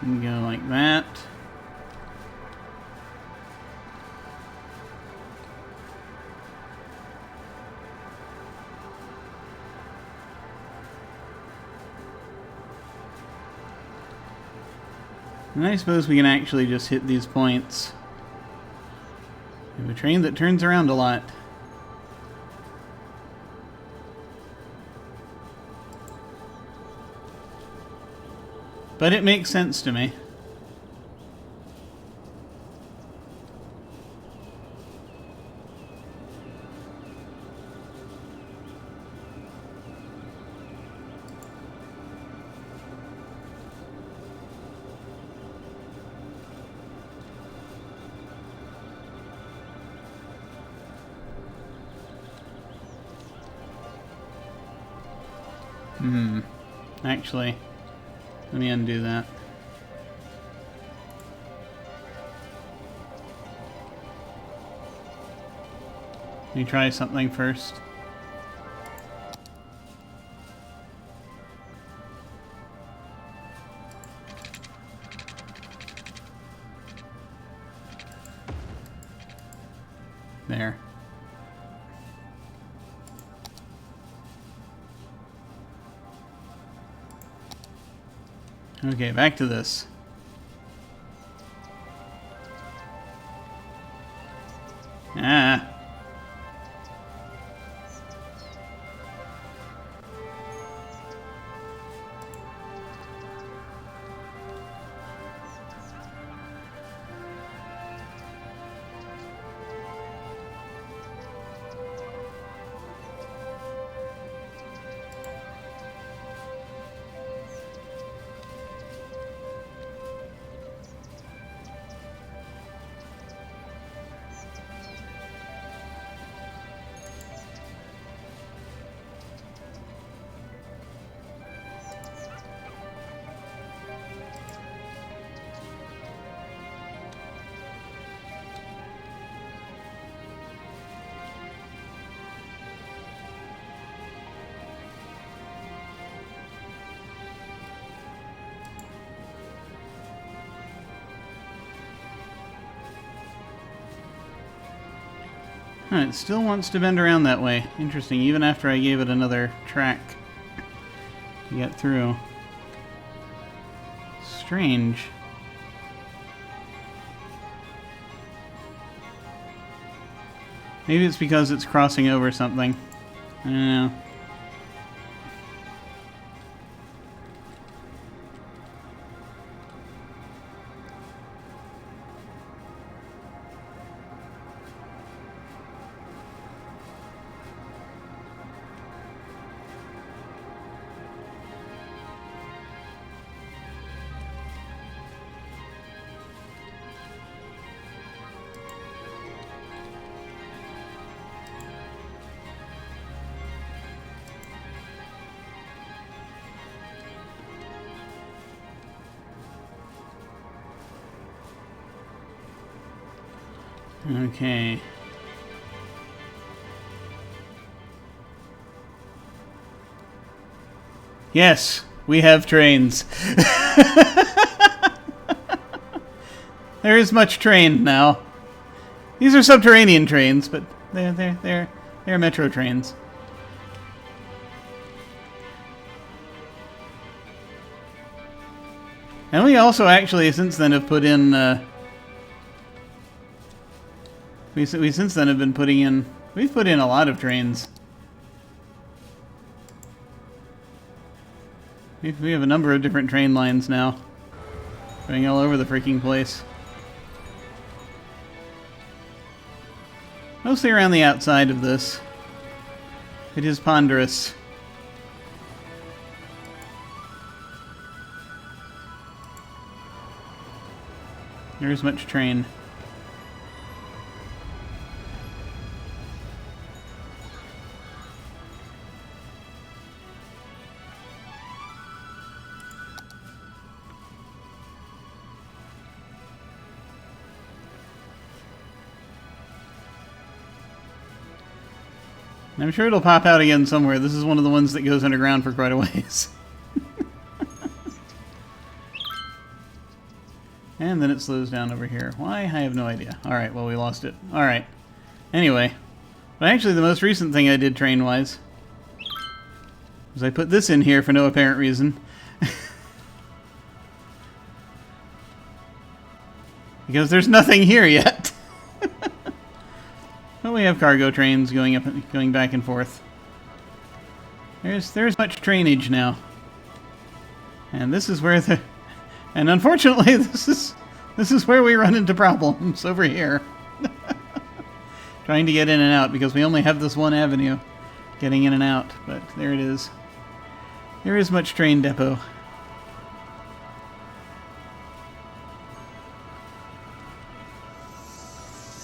And go like that. And I suppose we can actually just hit these points. We have a train that turns around a lot. But it makes sense to me. Actually, let me undo that. Let me try something first. There. Okay, back to this. Ah. It still wants to bend around that way. Interesting, even after I gave it another track to get through. Strange. Maybe it's because it's crossing over something. I don't know. Okay. Yes, we have trains. There is much train now. These are subterranean trains, but they're metro trains. And we also actually since then have put in we since then have been putting in... We've put in a lot of trains. We have a number of different train lines now. Going all over the freaking place. Mostly around the outside of this. It is ponderous. There is much train. I'm sure it'll pop out again somewhere. This is one of the ones that goes underground for quite a ways. And then it slows down over here. Why? I have no idea. Alright, well, we lost it. Alright. Anyway. But actually, the most recent thing I did train-wise was I put this in here for no apparent reason. Because there's nothing here yet. But we have cargo trains going up, going back and forth. There's much trainage now, and this is where the, and unfortunately this is where we run into problems over here. Trying to get in and out because we only have this one avenue, getting in and out. But there it is. There is much train depot.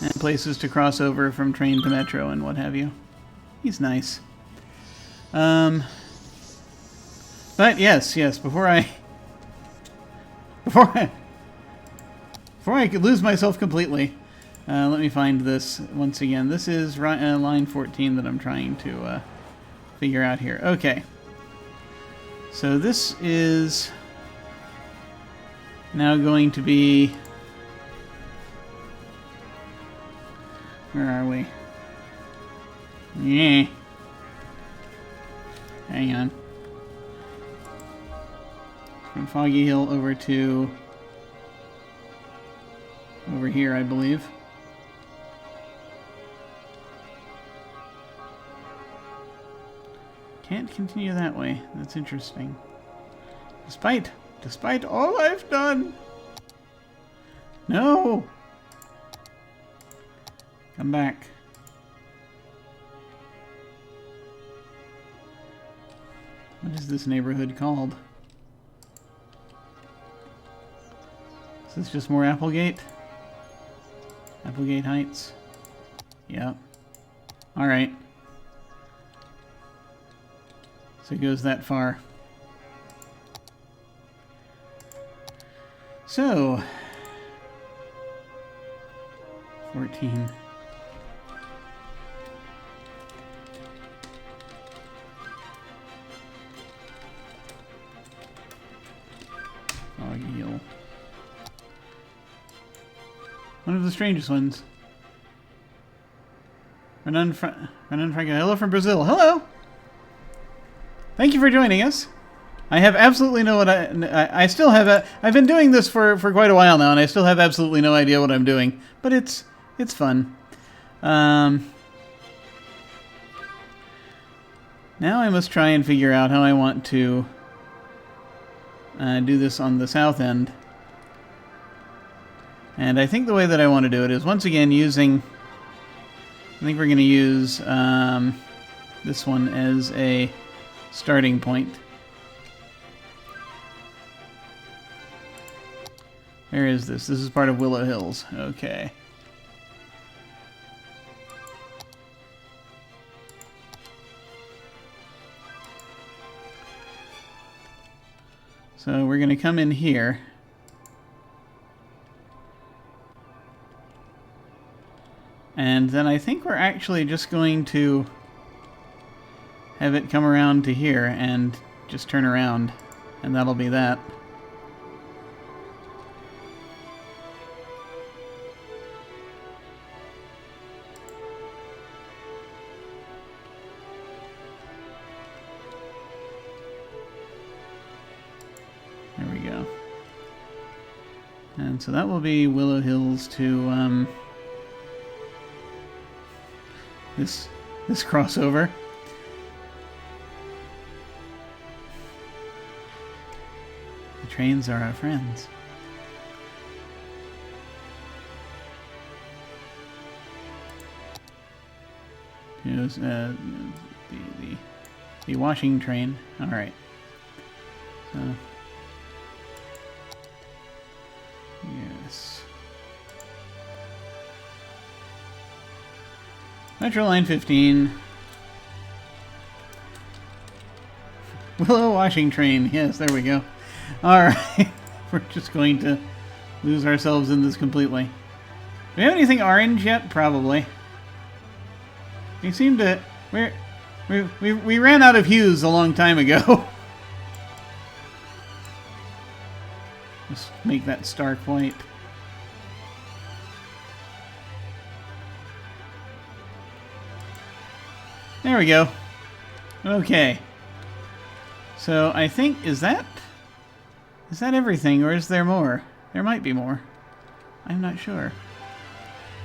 And places to cross over from train to metro and what have you. He's nice. But yes, before I could lose myself completely, let me find this once again. This is line 14 that I'm trying to figure out here. Okay. So this is now going to be... Where are we? Yeah. Hang on. From Foggy Hill over to... over here, I believe. Can't continue that way. That's interesting. Despite all I've done! No! Come back. What is this neighborhood called? Is this just more Applegate? Applegate Heights? Yeah. Alright. So it goes that far. So... 14... One of the strangest ones. Renan Franco. Hello from Brazil. Hello! Thank you for joining us. I have absolutely no... I still have a... I've been doing this for quite a while now, and I still have absolutely no idea what I'm doing. But it's fun. Now I must try and figure out how I want to do this on the south end. And I think the way that I want to do it is, once again, using... I think we're going to use this one as a starting point. Where is this? This is part of Willow Hills. Okay. So we're going to come in here. And then I think we're actually just going to have it come around to here and just turn around. And that'll be that. There we go. And so that will be Willow Hills to this crossover. The trains are our friends. Here's the washing train. All right. So yes. Metro Line 15. Willow washing train. Yes, there we go. Alright. We're just going to lose ourselves in this completely. Do we have anything orange yet? Probably. We seem to... We ran out of hues a long time ago. Just make that stark white. There we go. Okay. So I think, is that everything, or is there more? There might be more. I'm not sure.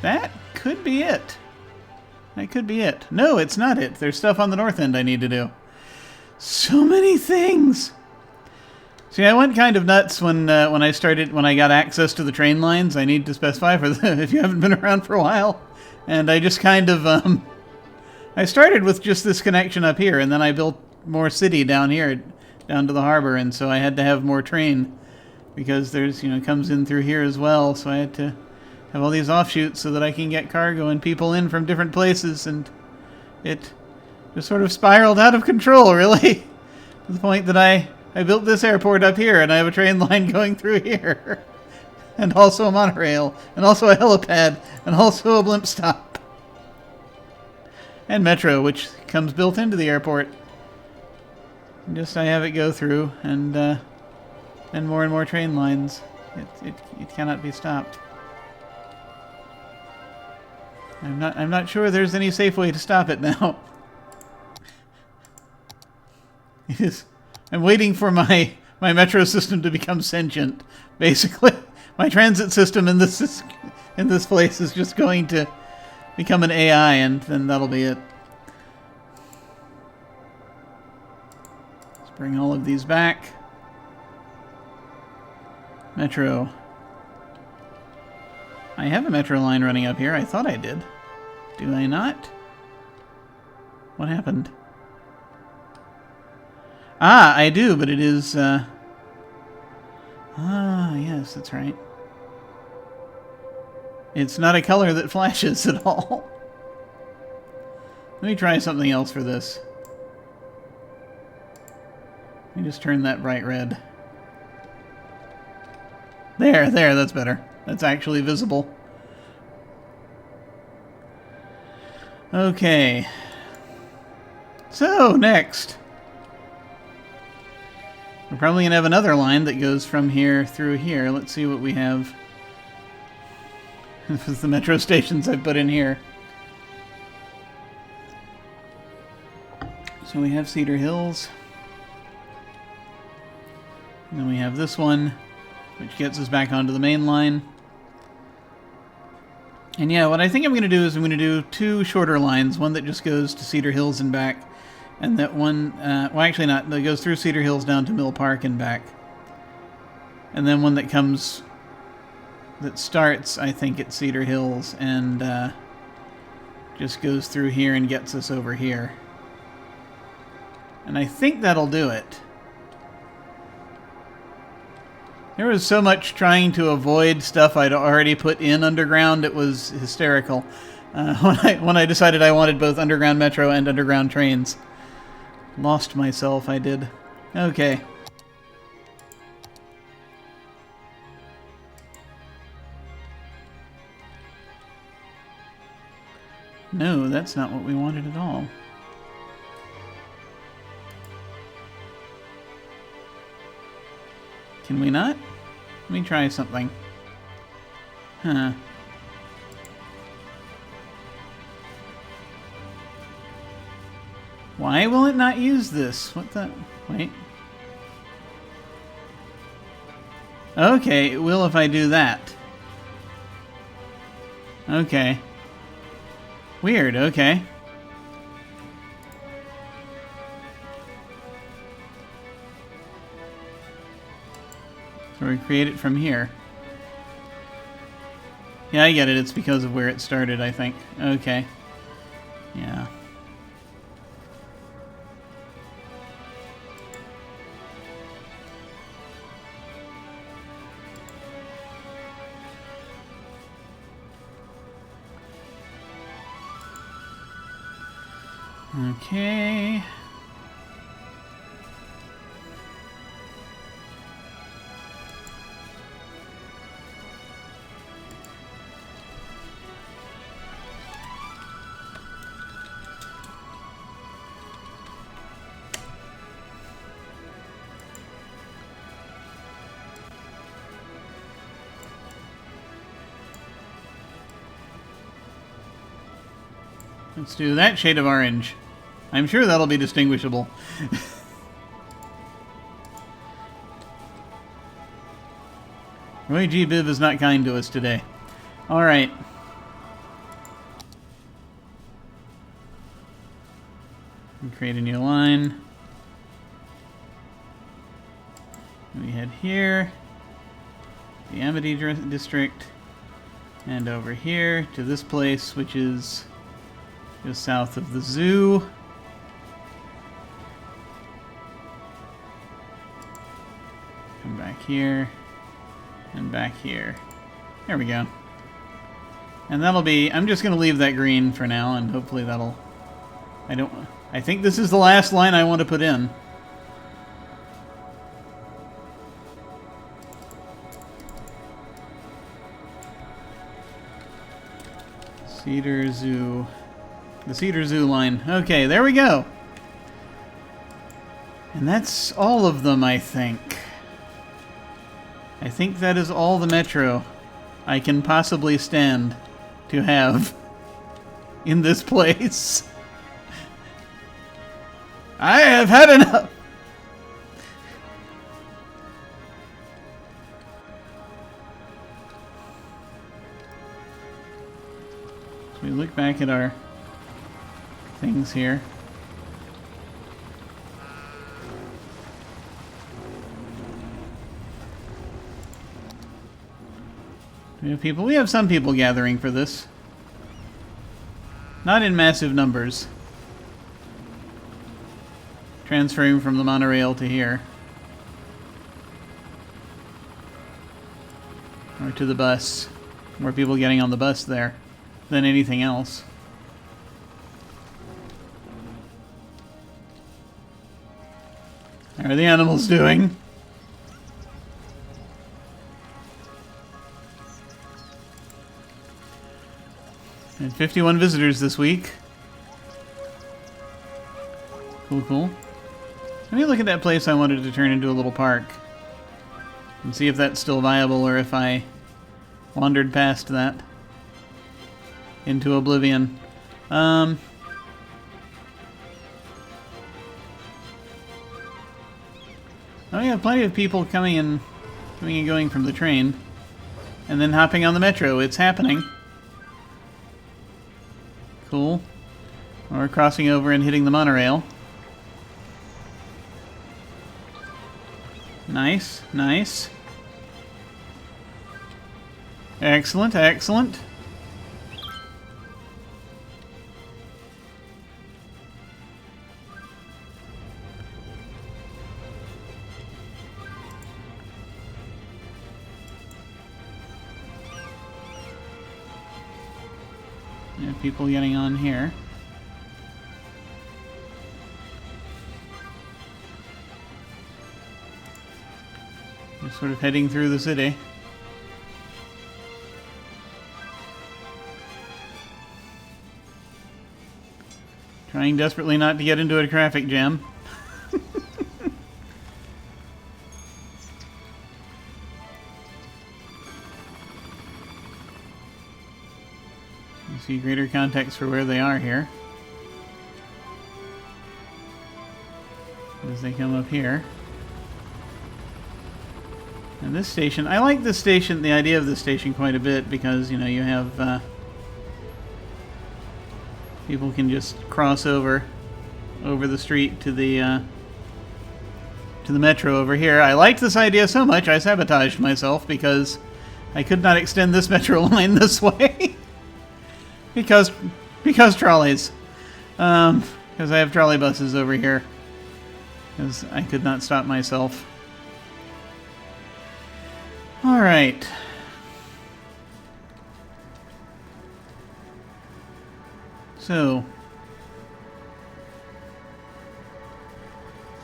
That could be it. That could be it. No, it's not it. There's stuff on the north end I need to do. So many things. See, I went kind of nuts when I got access to the train lines. I need to specify for them if you haven't been around for a while. And I just kind of I started with just this connection up here, and then I built more city down here, down to the harbor, and so I had to have more train because there's, it comes in through here as well. So I had to have all these offshoots so that I can get cargo and people in from different places, and it just sort of spiraled out of control, really, to the point that I built this airport up here, and I have a train line going through here, and also a monorail, and also a helipad, and also a blimp stop. And metro, which comes built into the airport. Just I have it go through, and more train lines. It cannot be stopped. I'm not sure there's any safe way to stop it now. It is. I'm waiting for my metro system to become sentient. Basically, my transit system in this place is just going to become an AI, and then that'll be it. Let's bring all of these back. Metro. I have a metro line running up here. I thought I did. Do I not? What happened? Ah, I do, but it is... Ah, yes, that's right. It's not a color that flashes at all. Let me try something else for this. Let me just turn that bright red. There, that's better. That's actually visible. Okay. So, next. We're probably going to have another line that goes from here through here. Let's see what we have. This is the metro stations I've put in here. So we have Cedar Hills. And then we have this one, which gets us back onto the main line. And yeah, what I think I'm going to do is I'm going to do two shorter lines. One that just goes to Cedar Hills and back, And that one, well, actually not. That goes through Cedar Hills down to Mill Park and back. And then one that comes, that starts, I think, at Cedar Hills and just goes through here and gets us over here. And I think that'll do it. There was so much trying to avoid stuff I'd already put in underground, it was hysterical. When I decided I wanted both underground metro and underground trains. Lost myself, I did. Okay. No, that's not what we wanted at all. Can we not? Let me try something. Huh. Why will it not use this? What the... Wait. Okay, it will if I do that. Okay. Weird, okay. So we create it from here. Yeah, I get it. It's because of where it started, I think. Okay. Yeah. Okay. Let's do that shade of orange. I'm sure that'll be distinguishable. Roy G. Biv is not kind to us today. Alright. Create a new line. We head here. The Amity District. And over here to this place, which is just south of the zoo. Come back here. And back here. There we go. And that'll be... I'm just going to leave that green for now, and hopefully that'll... I think this is the last line I want to put in. Cedar Zoo. The Cedar Zoo line. Okay, there we go. And that's all of them, I think. I think that is all the metro I can possibly stand to have in this place. I have had enough! So we look back at our things here. Do we have people? We have some people gathering for this. Not in massive numbers. Transferring from the monorail to here. Or to the bus. More people getting on the bus there than anything else. How are the animals doing? And 51 visitors this week. Cool, cool. Let me look at that place I wanted to turn into a little park. And see if that's still viable or if I wandered past that. Into oblivion. Oh yeah, plenty of people coming and going from the train. And then hopping on the metro. It's happening. Cool. Or crossing over and hitting the monorail. Nice, nice. Excellent, excellent. Yeah, people getting on here. Just sort of heading through the city. Trying desperately not to get into a traffic jam. You see greater context for where they are here. As they come up here. And this station, I like this station, the idea of this station quite a bit because, you know, you have people can just cross over the street to the metro over here. I liked this idea so much I sabotaged myself because I could not extend this metro line this way because trolleys. Because I have trolley buses over here. Because I could not stop myself. Alright. So,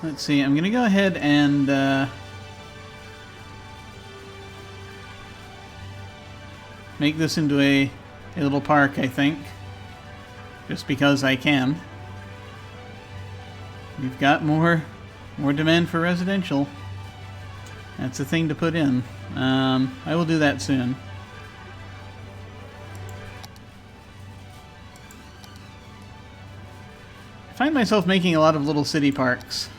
let's see, I'm going to go ahead and make this into a little park, I think. Just because I can. We've got more demand for residential. That's a thing to put in. I will do that soon. I find myself making a lot of little city parks.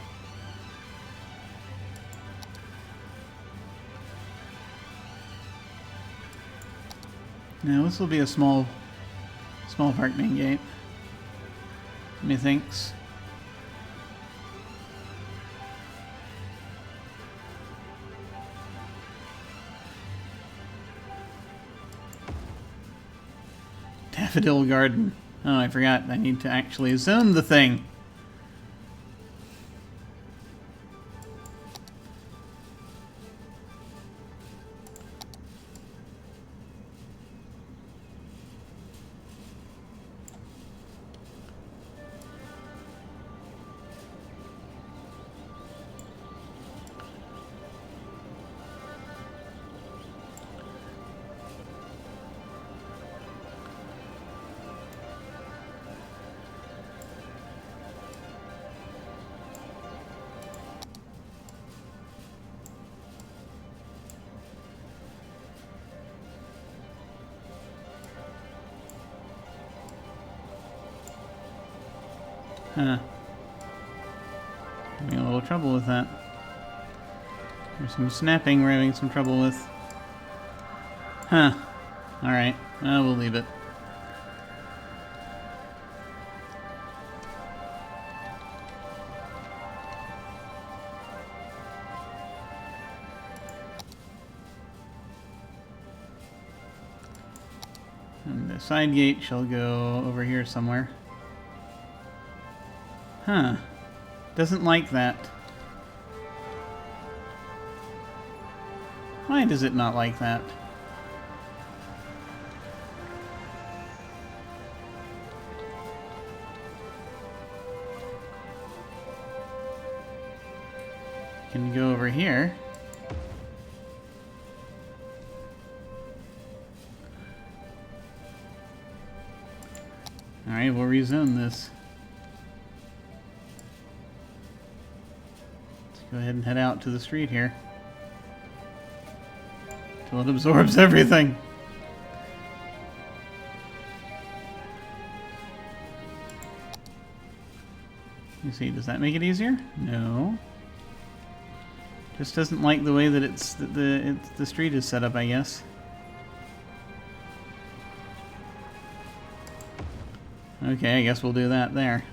Now this will be a small park main gate. Methinks. Daffodil Garden. Oh, I forgot. I need to actually zone the thing. Huh. Having a little trouble with that. There's some snapping we're having some trouble with. Huh. Alright. We'll leave it. And the side gate shall go over here somewhere. Huh. Doesn't like that. Why does it not like that? Can go over here. Alright, we'll rezone this. Go ahead and head out to the street here. Till it absorbs everything. You see, does that make it easier? No. Just doesn't like the way that the street is set up, I guess. Okay, I guess we'll do that there.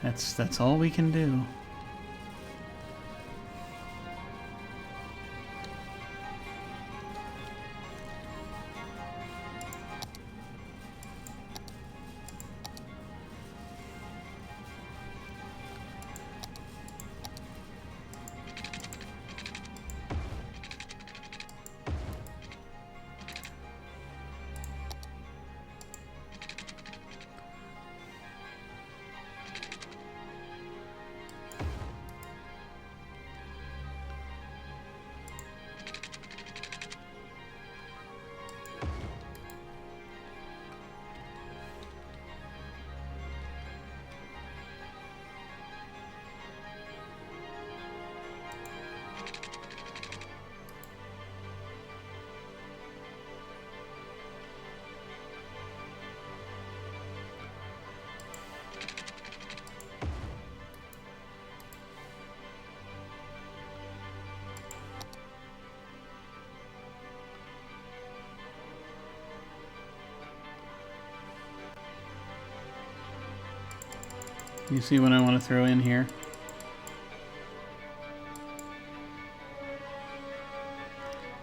That's all we can do. You see what I want to throw in here?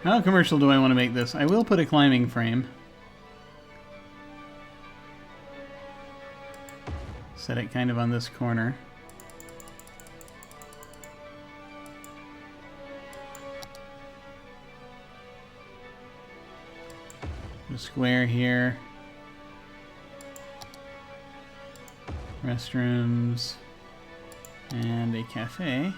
How commercial do I want to make this? I will put a climbing frame. Set it kind of on this corner. A square here. Restrooms. And a cafe.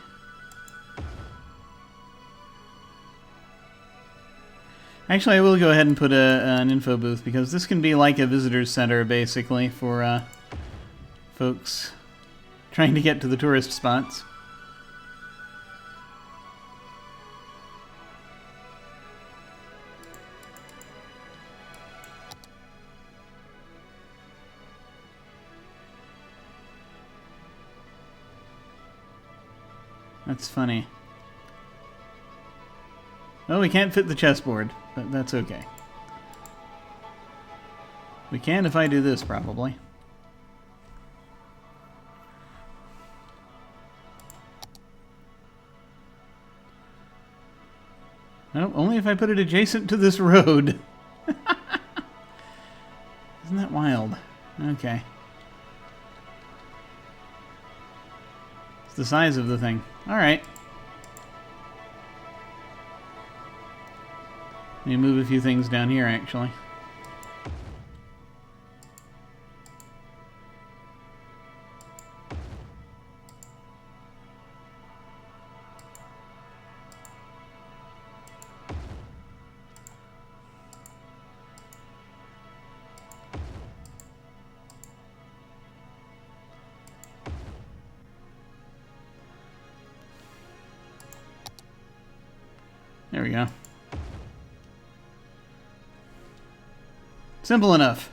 Actually, I will go ahead and put an info booth, because this can be like a visitor's center, basically, for folks trying to get to the tourist spots. That's funny. Oh, we can't fit the chessboard, but that's okay. We can if I do this, probably. No, only if I put it adjacent to this road. Isn't that wild? Okay. It's the size of the thing. Alright. Let me move a few things down here, actually. There we go. Simple enough.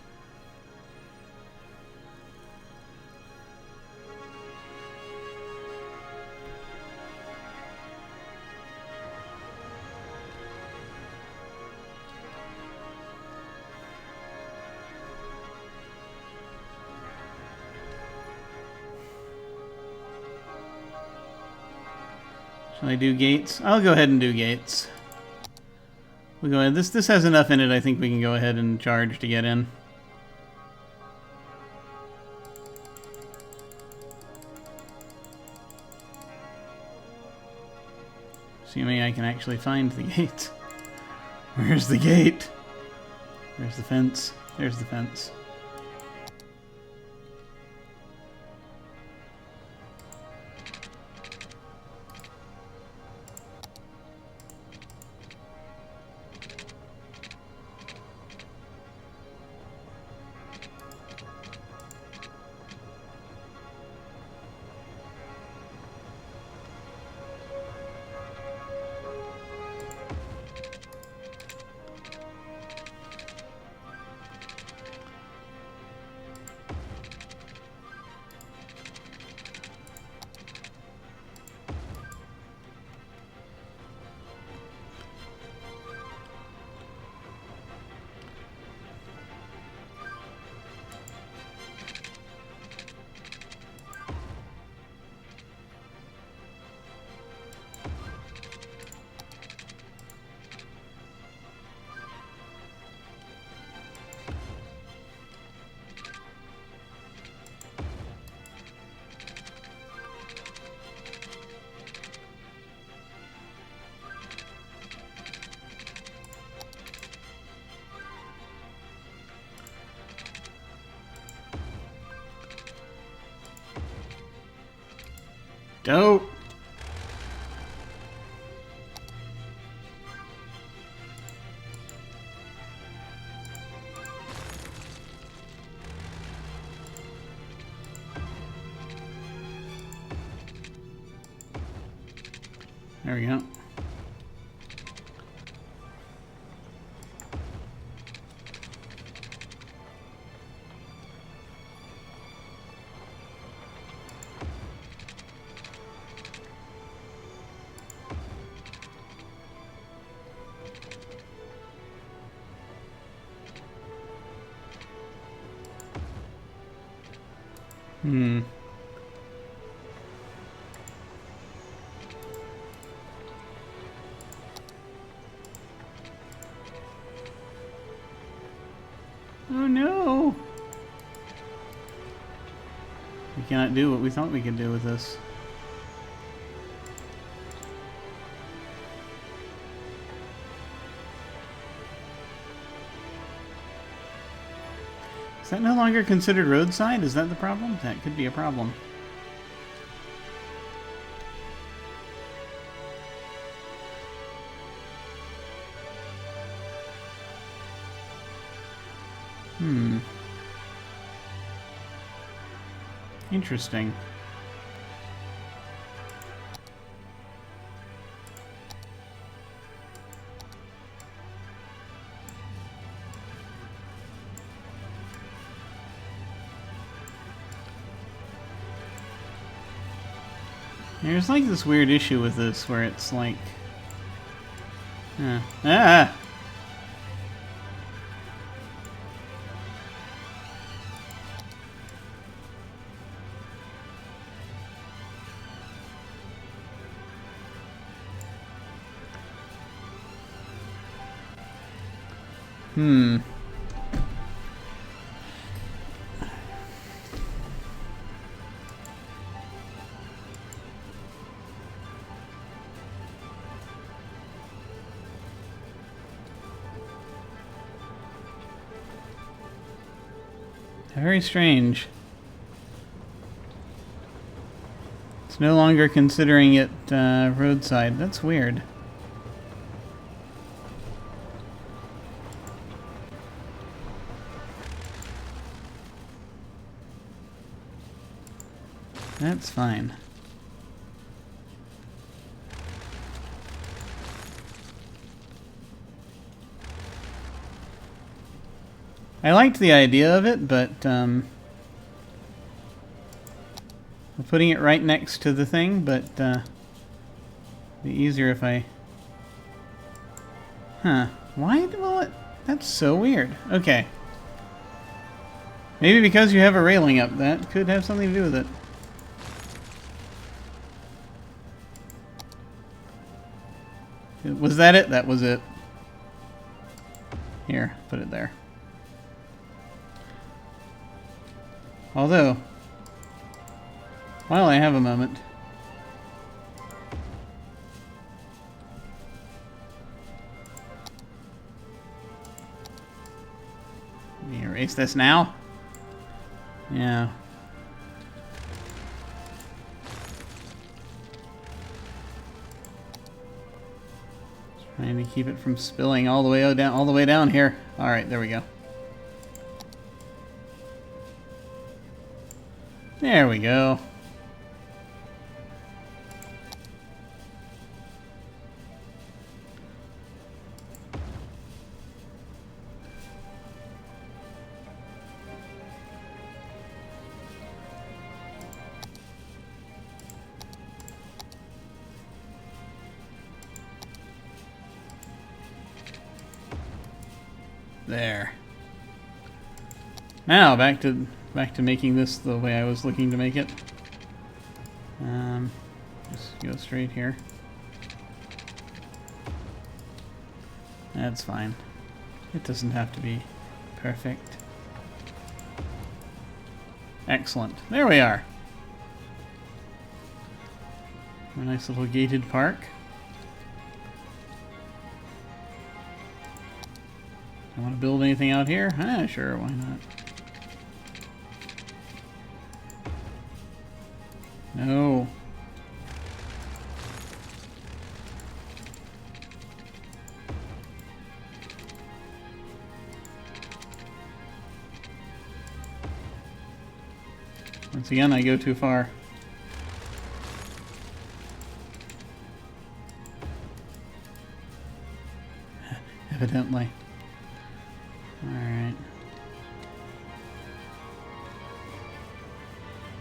Shall I do gates? I'll go ahead and do gates. We'll go ahead. This has enough in it, I think we can go ahead and charge to get in. Assuming I can actually find the gate. Where's the gate? There's the fence. There's the fence. Dope. There we go. Hmm. Oh no! We cannot do what we thought we could do with this. Is that no longer considered roadside? Is that the problem? That could be a problem. Hmm. Interesting. There's like this weird issue with this where it's like... Ah! Hmm. Very strange. It's no longer considering it roadside. That's weird. That's fine. I liked the idea of it, but putting it right next to the thing, but it'd be easier if I... Huh. Why will it... That's so weird. Okay. Maybe because you have a railing up, that could have something to do with it. Was that it? That was it. Here, put it there. Although, while I have a moment, let me erase this now. Yeah. Trying to keep it from spilling all the way down here. All right, there we go. There we go. There. Now back to making this the way I was looking to make it. Just go straight here. That's fine. It doesn't have to be perfect. Excellent. There we are. A nice little gated park. I want to build anything out here? Sure, why not? No. Once again, I go too far. Evidently. Alright.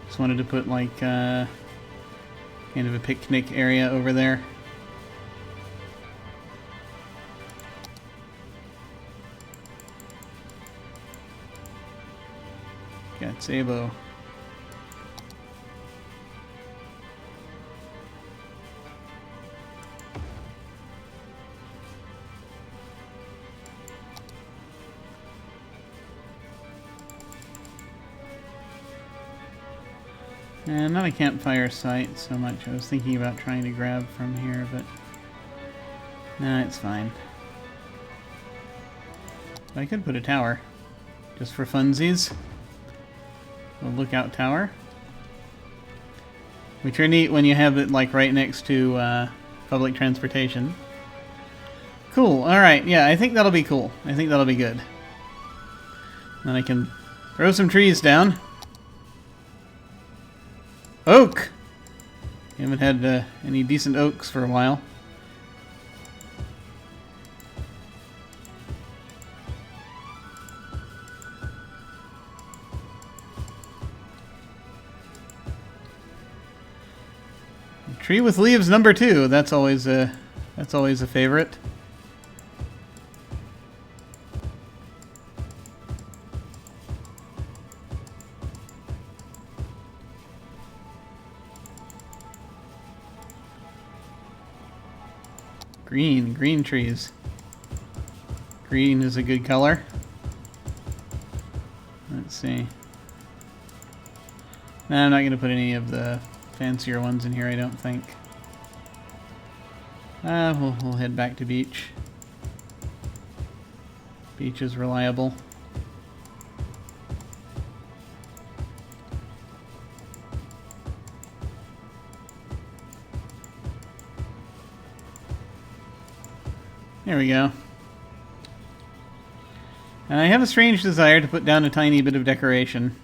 Just wanted to put like kind of a picnic area over there. Gazebo. And not a campfire site so much. I was thinking about trying to grab from here, but no, it's fine. I could put a tower, just for funsies. A lookout tower. Which are neat when you have it like right next to public transportation. Cool, alright, yeah, I think that'll be cool. I think that'll be good. Then I can throw some trees down. Oak! Haven't had any decent oaks for a while. Tree with leaves number 2. That's always a favorite. Green trees. Green is a good color. Let's see. No, I'm not going to put any of the fancier ones in here, I don't think. We'll head back to beach. Beach is reliable. There we go. And I have a strange desire to put down a tiny bit of decoration.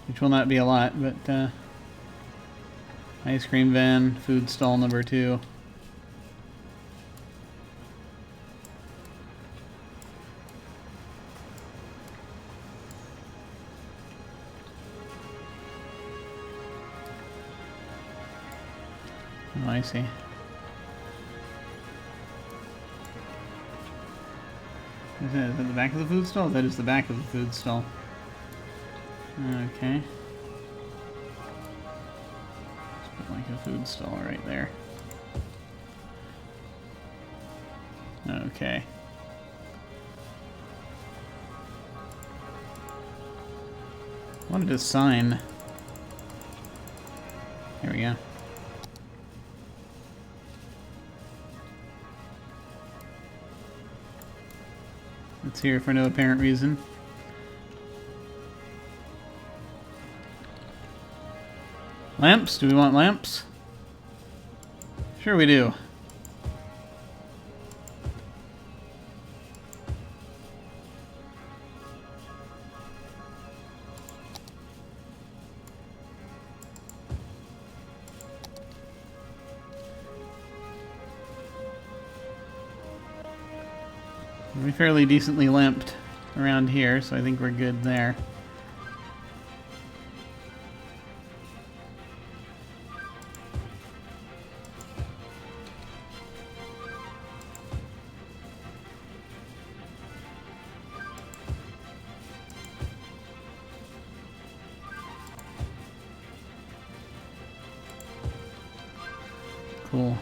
Which will not be a lot, but ice cream van, food stall number 2. Oh, I see. Is that the back of the food stall? That is the back of the food stall. Okay. Let's put like a food stall right there. Okay. I wanted a sign. Here we go. It's here for no apparent reason. Lamps? Do we want lamps? Sure we do. We're fairly decently lamped around here, so I think we're good there. Cool.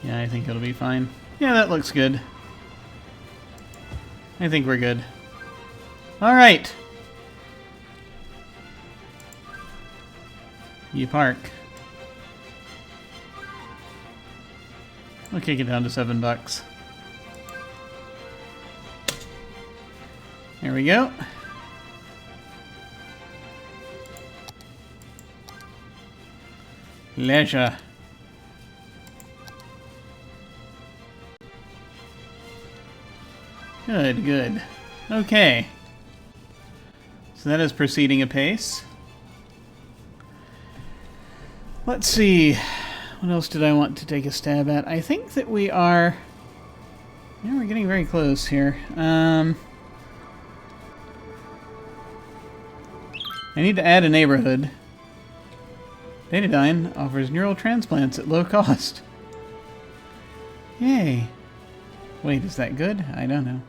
Yeah, I think it'll be fine. Yeah, that looks good. I think we're good. Alright! You park. We'll kick it down to $7. There we go. Leisure. Good, good. Okay. So that is proceeding apace. Let's see. What else did I want to take a stab at? I think that we are... Yeah, we're getting very close here. I need to add a neighborhood. Datadyne offers neural transplants at low cost. Yay. Wait, is that good? I don't know.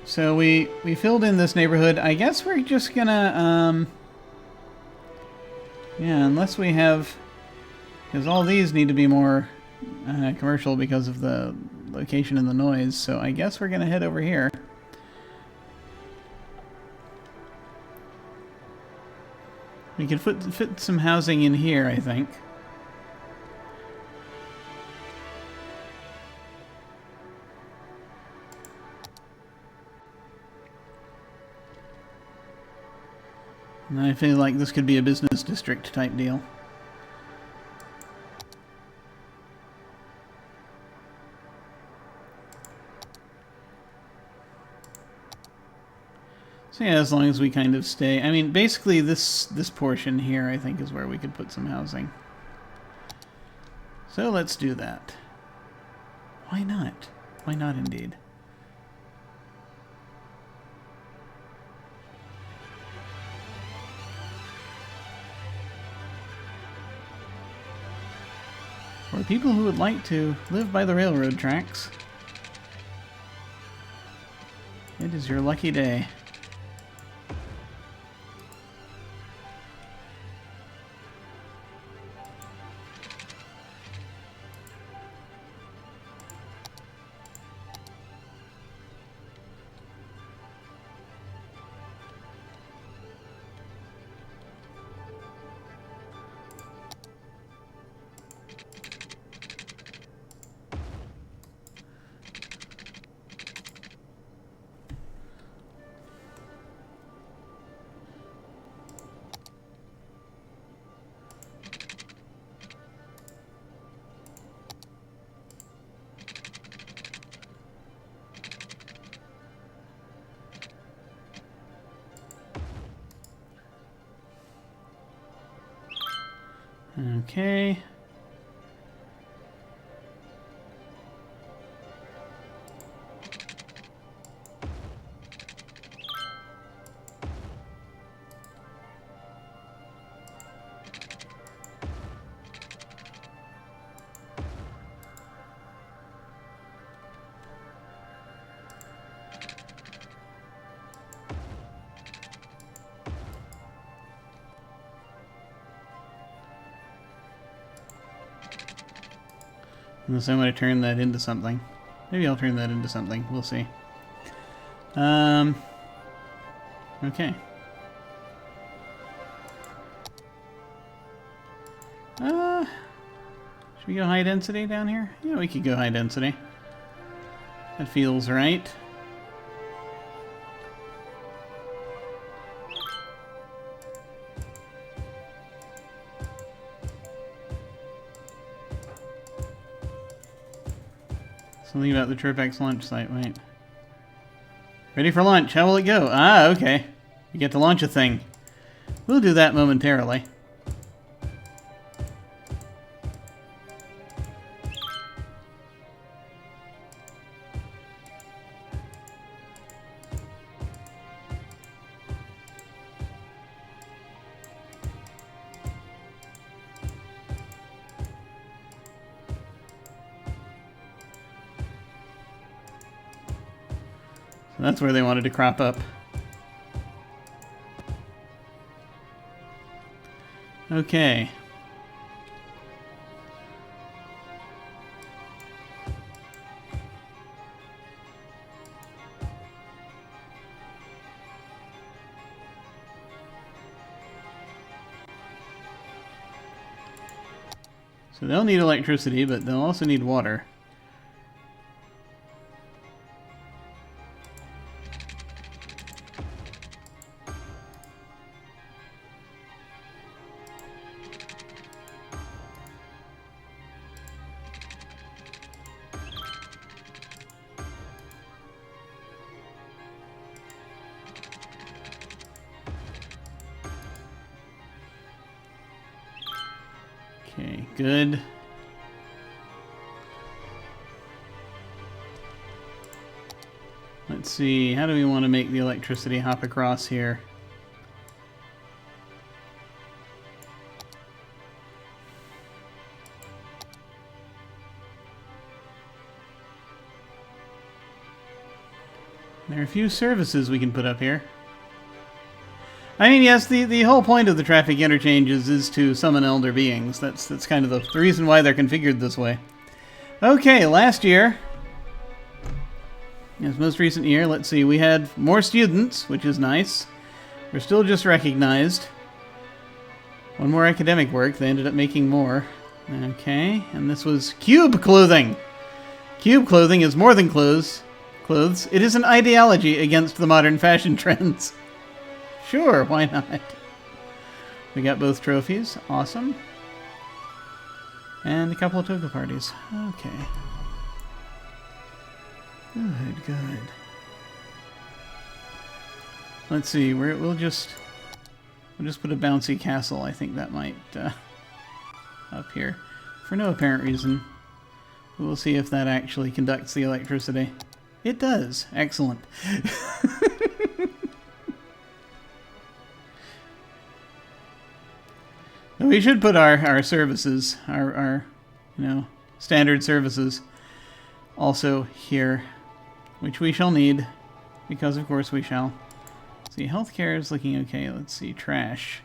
So we filled in this neighborhood. I guess we're just gonna, yeah, unless we have... Because all these need to be more commercial because of the location and the noise. So I guess we're gonna head over here. We could fit some housing in here, I think. And I feel like this could be a business district type deal. So yeah, as long as we kind of stay... I mean, basically this portion here, I think, is where we could put some housing. So let's do that. Why not? Why not, indeed? For people who would like to live by the railroad tracks, it is your lucky day. Okay. Unless I want to turn that into something. Maybe I'll turn that into something. We'll see. Okay. Should we go high density down here? Yeah, we could go high density. That feels right. Something about the Tripex launch site, wait. Ready for launch, how will it go? Ah, okay. You get to launch a thing. We'll do that momentarily. That's where they wanted to crop up. Okay. So they'll need electricity, but they'll also need water. Good. Let's see, how do we want to make the electricity hop across here? There are a few services we can put up here. I mean, yes, the whole point of the traffic interchanges is to summon elder beings. That's kind of the reason why they're configured this way. Okay, last year, this most recent year, let's see, we had more students, which is nice. We're still just recognized. One more academic work, they ended up making more. Okay, and this was cube clothing. Cube clothing is more than clothes. It is an ideology against the modern fashion trends. Sure, why not? We got both trophies. Awesome. And a couple of toga parties. Okay. Good, good. Let's see, we'll just put a bouncy castle. I think that might up here. For no apparent reason. We'll see if that actually conducts the electricity. It does. Excellent. We should put our services, our standard services, also here, which we shall need, because of course we shall. Let's see, healthcare is looking okay. Let's see, trash.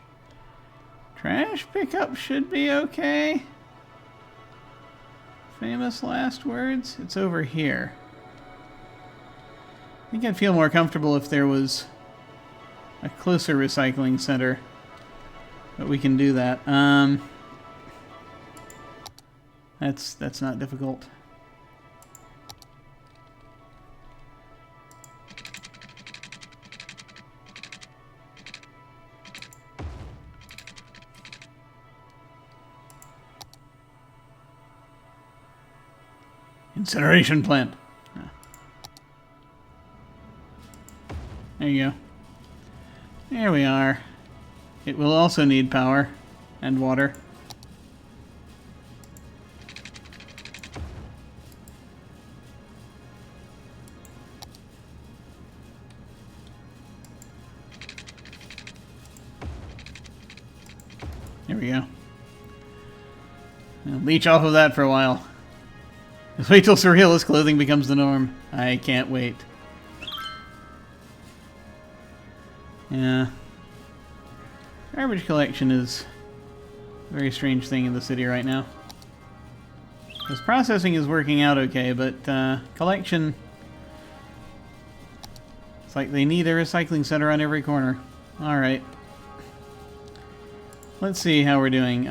Trash pickup should be okay. Famous last words? It's over here. I think I'd feel more comfortable if there was a closer recycling center. But we can do that. That's not difficult. Incineration Plant. There you go. There we are. It will also need power and water. There we go. I'll leech off of that for a while. Just wait till surrealist clothing becomes the norm. I can't wait. Yeah. Garbage collection is a very strange thing in the city right now. Because processing is working out okay, but collection... It's like they need a recycling center on every corner. Alright. Let's see how we're doing.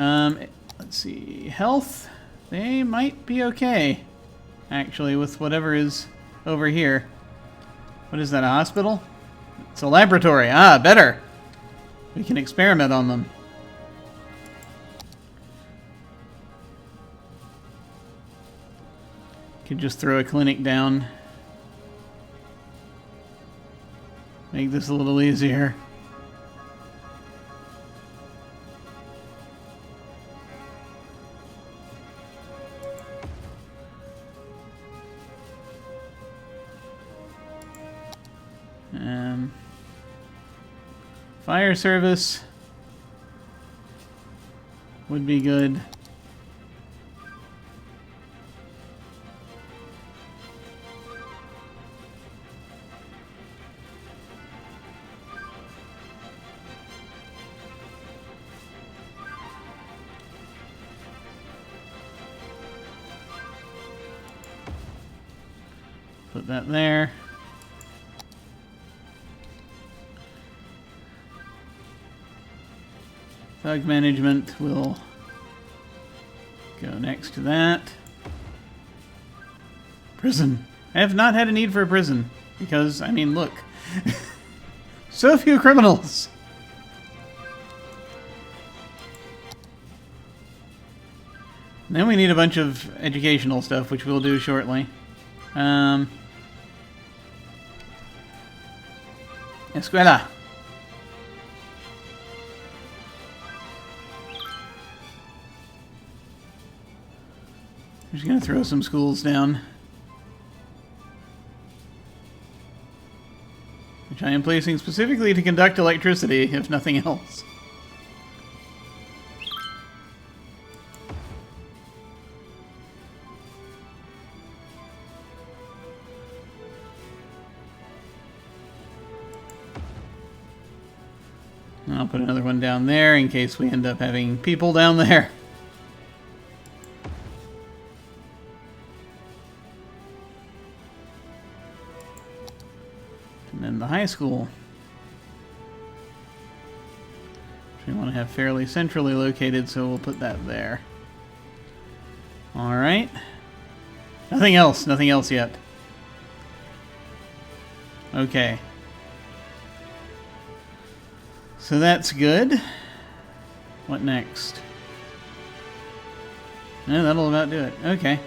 Let's see. Health? They might be okay. Actually, with whatever is over here. What is that, a hospital? It's a laboratory. Ah, better! We can experiment on them. Could just throw a clinic down. Make this a little easier. Fire service would be good. Put that there. Thug management will go next to that. Prison. I have not had a need for a prison. Because, I mean, look. So few criminals. Then we need a bunch of educational stuff, which we'll do shortly. Escuela. Just gonna throw some schools down. Which I am placing specifically to conduct electricity, if nothing else. I'll put another one down there in case we end up having people down there. And then the high school. Which we want to have fairly centrally located, so we'll put that there. Alright. Nothing else yet. Okay. So that's good. What next? No, that'll about do it. Okay.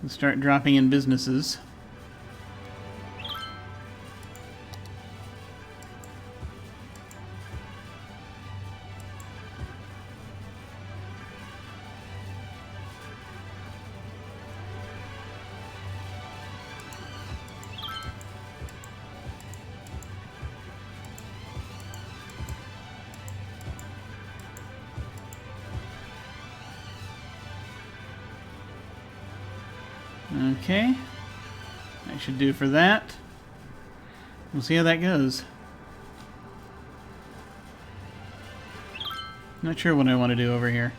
Let's start dropping in businesses. Okay, that should do for that. We'll see how that goes. Not sure what I want to do over here.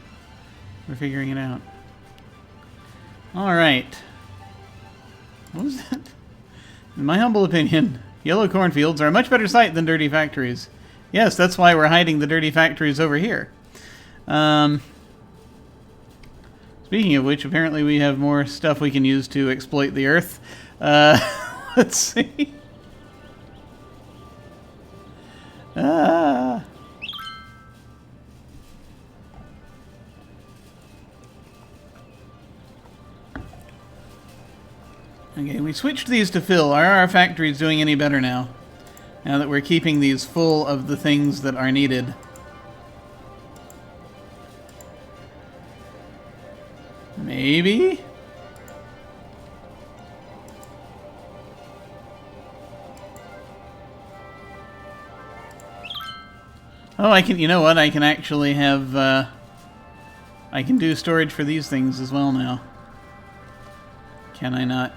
We're figuring it out. Alright. What was that? In my humble opinion, yellow cornfields are a much better sight than dirty factories. Yes, that's why we're hiding the dirty factories over here. Speaking of which, apparently we have more stuff we can use to exploit the Earth. Let's see. Okay, we switched these to fill. Are our factories doing any better now? Now that we're keeping these full of the things that are needed. Maybe? Oh, I can, you know what? I can actually have, I can do storage for these things as well now. Can I not?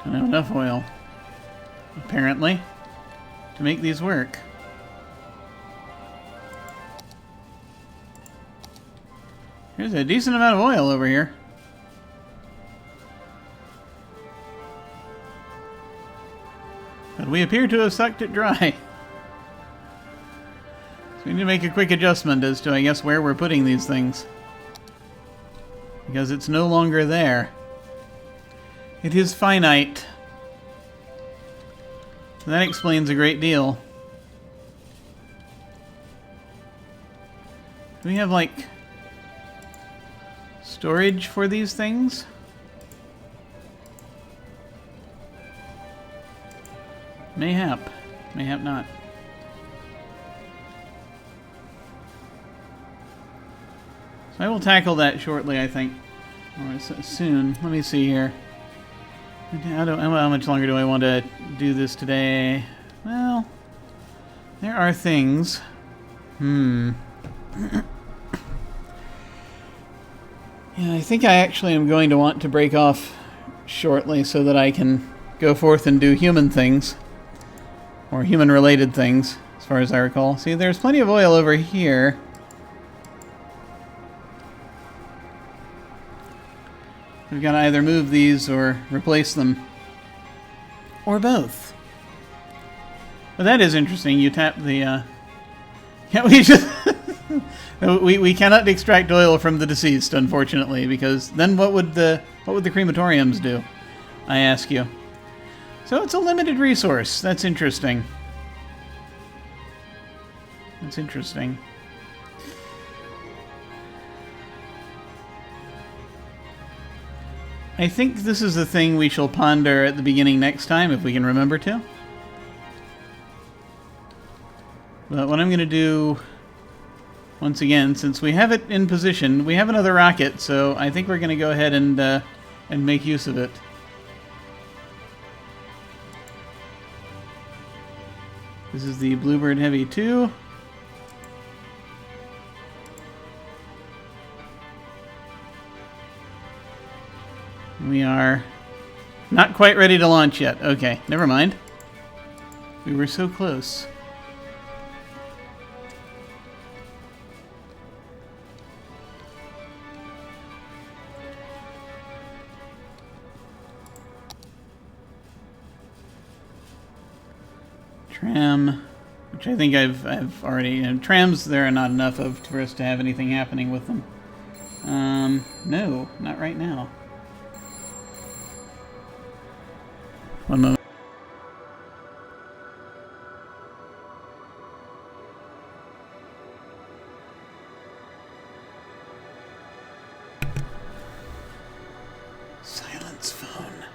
Don't have enough oil, apparently, to make these work. There's a decent amount of oil over here. But we appear to have sucked it dry. So we need to make a quick adjustment as to, I guess, where we're putting these things. Because it's no longer there. It is finite. That explains a great deal. Do we have, like, storage for these things? Mayhap. Mayhap not. So I will tackle that shortly, I think. Or soon. Let me see here. How much longer do I want to do this today? Well, there are things. Yeah, I think I actually am going to want to break off shortly so that I can go forth and do human things. Or human-related things, as far as I recall. See, there's plenty of oil over here. We've got to either move these or replace them. Or both. But that is interesting. You tap the, Yeah, we just... we cannot extract oil from the deceased, unfortunately, because then what would the crematoriums do? I ask you. So it's a limited resource. That's interesting. That's interesting. I think this is the thing we shall ponder at the beginning next time, if we can remember to. But what I'm going to do, once again, since we have it in position, we have another rocket, so I think we're going to go ahead and make use of it. This is the Bluebird Heavy 2. We are not quite ready to launch yet. Okay, never mind. We were so close. Tram, which I think I've already... You know, trams, there are not enough of for us to have anything happening with them. No, not right now. One moment. Silence, phone.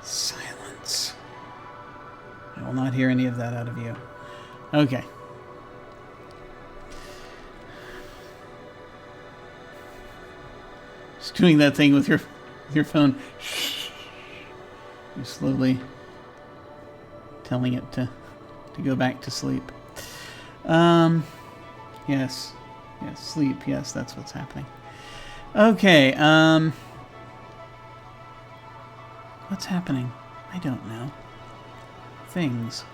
Silence. I will not hear any of that out of you. Okay. Just doing that thing with your phone. You're slowly telling it to go back to sleep. Yes. Yes, sleep. Yes, that's what's happening. Okay, what's happening? I don't know. Things.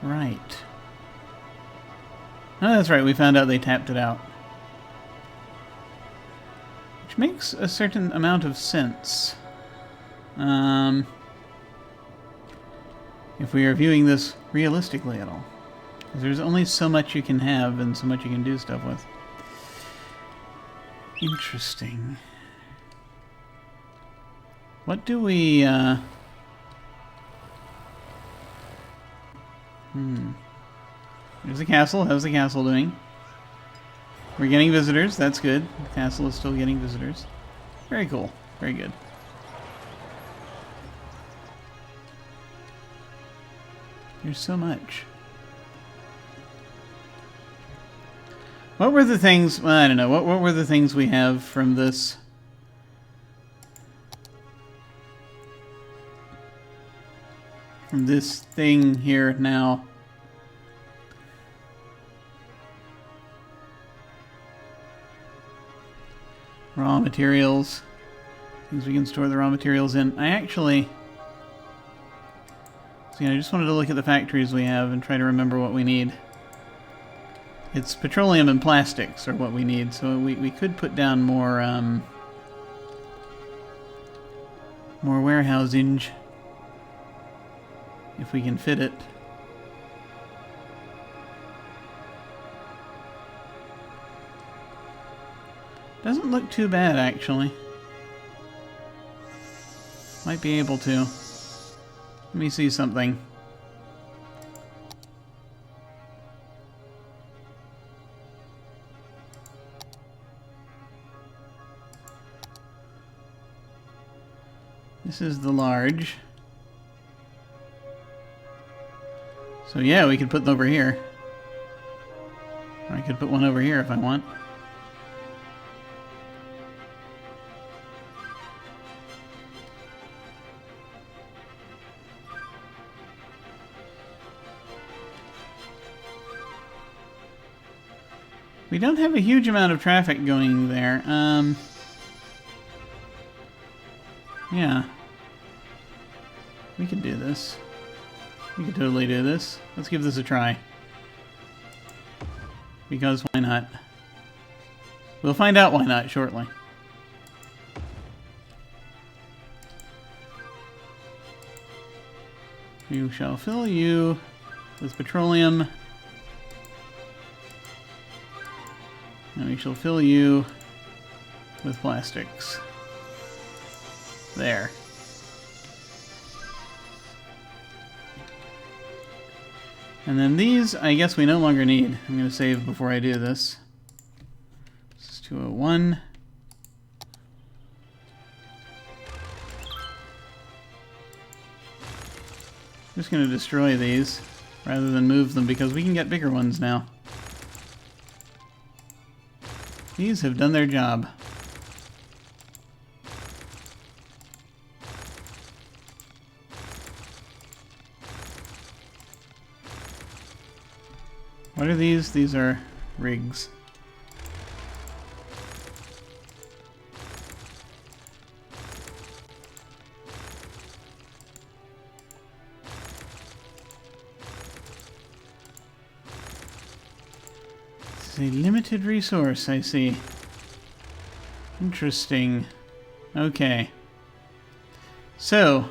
Right. Oh, that's right. We found out they tapped it out. Which makes a certain amount of sense. If we are viewing this realistically at all. Because there's only so much you can have and so much you can do stuff with. Interesting. What do we, There's the castle. How's the castle doing? We're getting visitors. That's good. The castle is still getting visitors. Very cool. Very good. There's so much. What were the things... Well, I don't know. What were the things we have from this... From this thing here now? Raw materials. Things we can store the raw materials in. I actually... So yeah, I just wanted to look at the factories we have and try to remember what we need. It's petroleum and plastics are what we need, so we could put down more, more warehousing if we can fit it. Doesn't look too bad, actually. Might be able to. Let me see something. This is the large. So yeah, we could put them over here. Or I could put one over here if I want. We don't have a huge amount of traffic going there. Yeah. We could do this. We could totally do this. Let's give this a try. Because why not? We'll find out why not shortly. We shall fill you with petroleum. And we shall fill you with plastics. There. And then these, I guess we no longer need. I'm going to save before I do this. This is 201. Just going to destroy these rather than move them because we can get bigger ones now. These have done their job. What are these? These are rigs. This is a limited resource, I see. Interesting. Okay. So,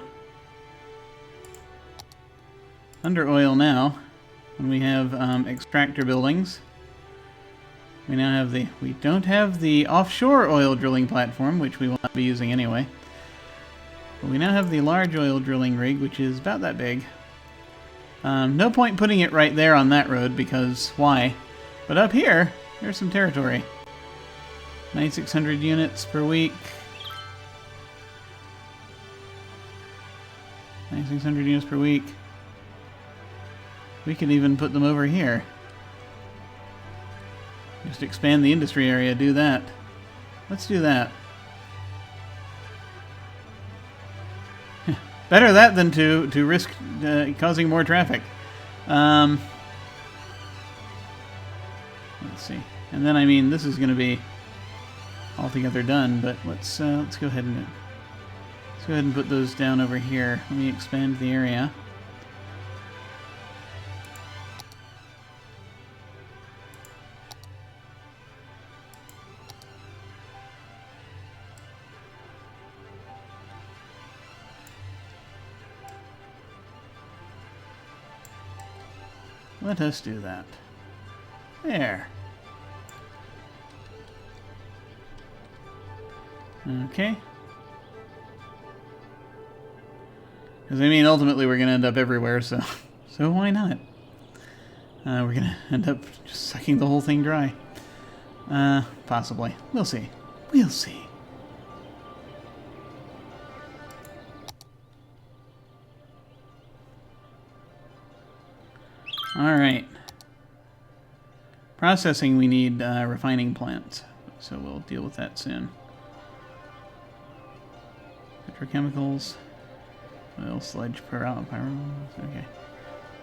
under oil now. And we have extractor buildings. We now have the... We don't have the offshore oil drilling platform, which we will not be using anyway. But we now have the large oil drilling rig, which is about that big. No point putting it right there on that road, because why? But up here, there's some territory. 9,600 units per week. 9,600 units per week. We could even put them over here. Just expand the industry area, do that. Let's do that. Better that than to risk causing more traffic. Let's see. And then, I mean, this is going to be altogether done, but let's go ahead and put those down over here. Let me expand the area. Let us do that. There. Okay. Because, I mean, ultimately we're going to end up everywhere, so why not? We're going to end up just sucking the whole thing dry. Possibly. We'll see. We'll see. Alright. Processing, we need refining plants, so we'll deal with that soon. Petrochemicals, oil sludge, pyro. Okay.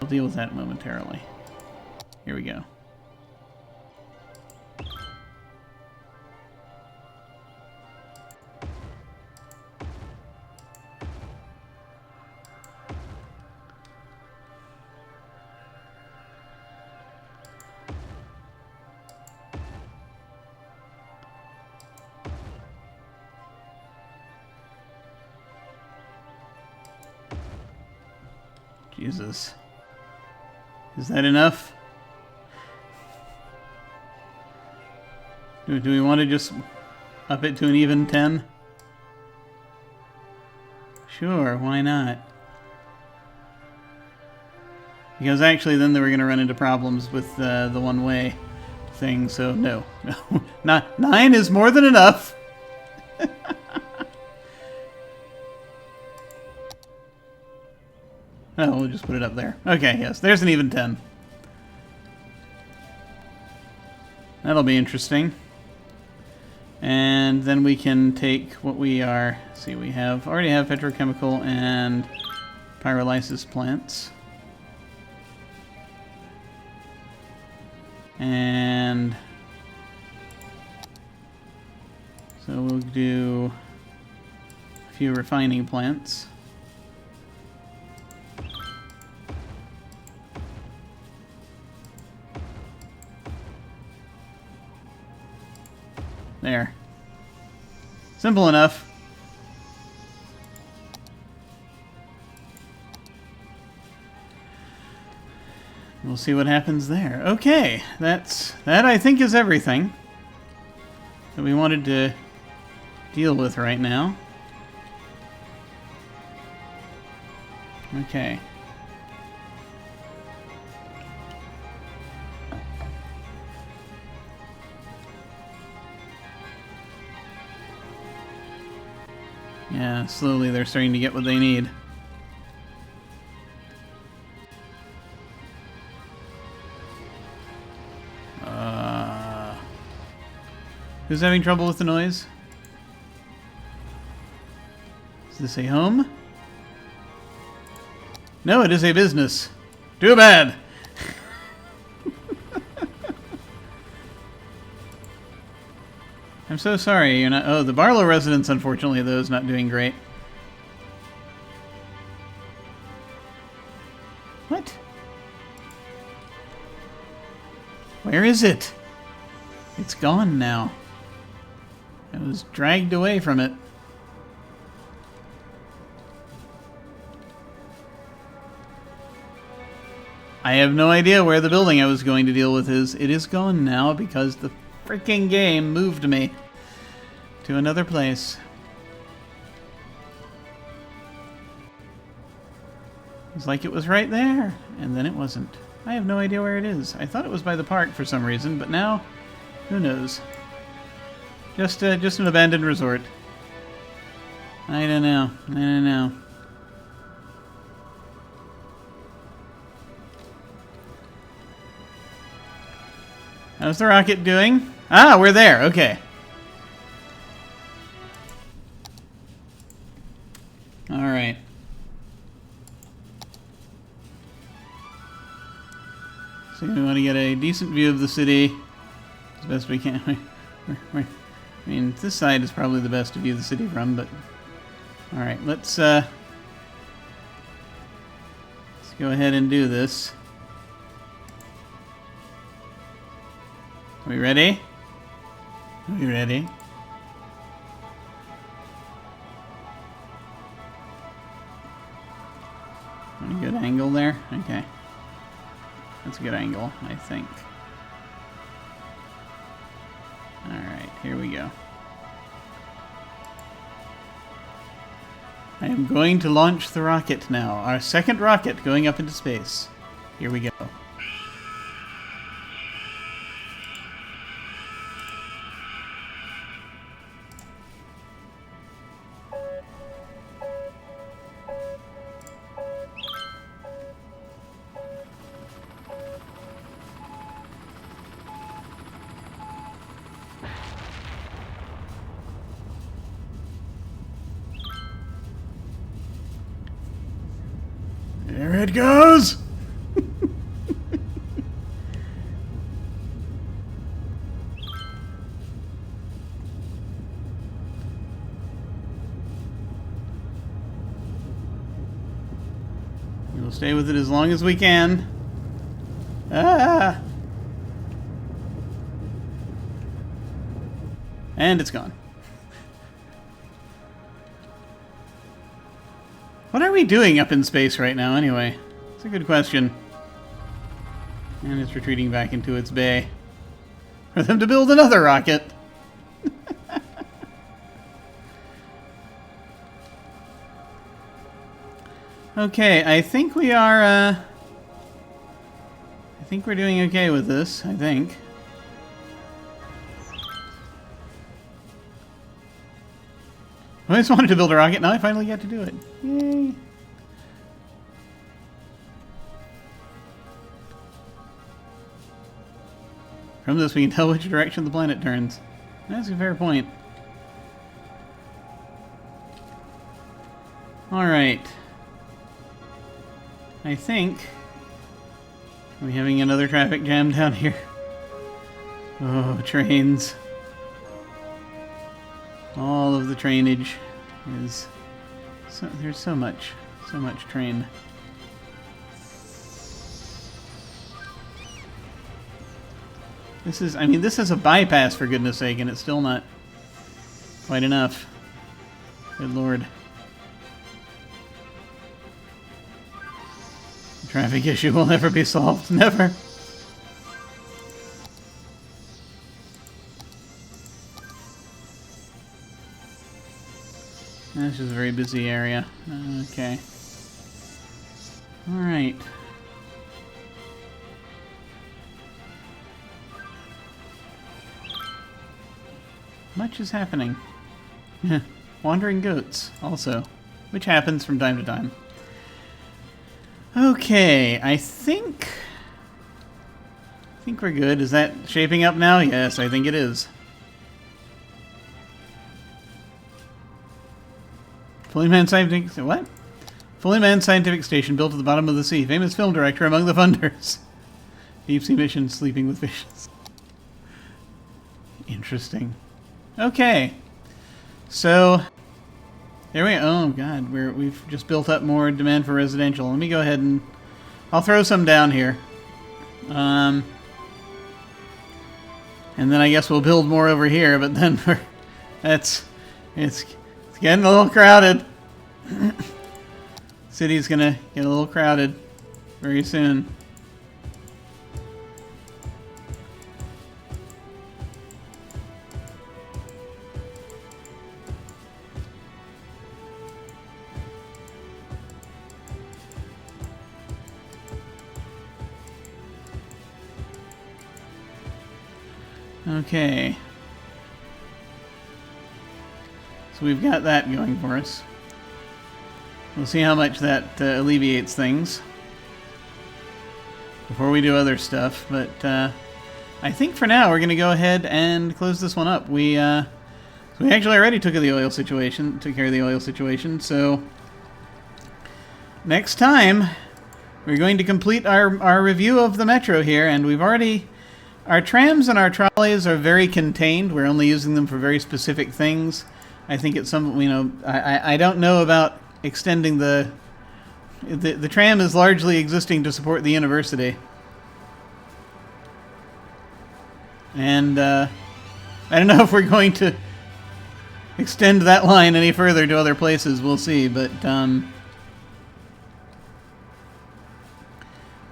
We'll deal with that momentarily. Here we go. Jesus. Is that enough? Do we want to just up it to an even 10? Sure, why not? Because actually then they were going to run into problems with the one-way thing, so no. No. 9 is more than enough! Oh, we'll just put it up there. Okay, yes, there's an even 10. That'll be interesting. And then we can take what we are... See, we already have petrochemical and pyrolysis plants. And... so we'll do a few refining plants. There. Simple enough. We'll see what happens there. Okay, that I think is everything that we wanted to deal with right now. Okay. Yeah, slowly they're starting to get what they need. Who's having trouble with the noise? Is this a home? No, it is a business. Too bad. I'm so sorry you're not... Oh, the Barlow residence, unfortunately, though, is not doing great. What? Where is it? It's gone now. I was dragged away from it. I have no idea where the building I was going to deal with is. It is gone now because the freaking game moved me to another place. It's like it was right there, and then it wasn't. I have no idea where it is. I thought it was by the park for some reason, but now, who knows? Just an abandoned resort. I don't know. I don't know. How's the rocket doing? Ah, we're there. Okay. All right. So we want to get a decent view of the city as best we can. I mean, this side is probably the best to view the city from, but all right, let's go ahead and do this. Are we ready? Are we ready? Any good angle there? Okay. That's a good angle, I think. Alright, here we go. I am going to launch the rocket now. Our second rocket going up into space. Here we go. There it goes! We'll stay with it as long as we can. Ah! And it's gone. What are we doing up in space right now, anyway? It's a good question. And it's retreating back into its bay. For them to build another rocket! Okay, I think we are, I think we're doing okay with this, I think. I always wanted to build a rocket, now I finally get to do it. Yay! From this we can tell which direction the planet turns. That's a fair point. Alright. I think... Are we having another traffic jam down here? Oh, trains. All of the trainage is... there's so much train. This is, I mean, this is a bypass for goodness sake, and it's still not quite enough. Good lord. The traffic issue will never be solved. Never. That's just a very busy area. Okay. Alright. Much is happening. Wandering goats, also. Which happens from time to time. Okay, I think we're good. Is that shaping up now? Yes, I think it is. Fully manned scientific... What? Fully manned scientific station built at the bottom of the sea. Famous film director among the funders. Deep sea mission, sleeping with fishes. Interesting. Okay. So... There we go. Oh, God. We've just built up more demand for residential. Let me go ahead and... I'll throw some down here. And then I guess we'll build more over here, but then it's getting a little crowded. City's gonna get a little crowded very soon. Okay. So we've got that going for us. We'll see how much that alleviates things before we do other stuff. But I think for now we're going to go ahead and close this one up. We actually already took care of the oil situation. So next time we're going to complete our review of the metro here, and we've already... Our trams and our trolleys are very contained. We're only using them for very specific things. I think it's some, you know, I don't know about extending the tram is largely existing to support the university. And I don't know if we're going to extend that line any further to other places. We'll see, but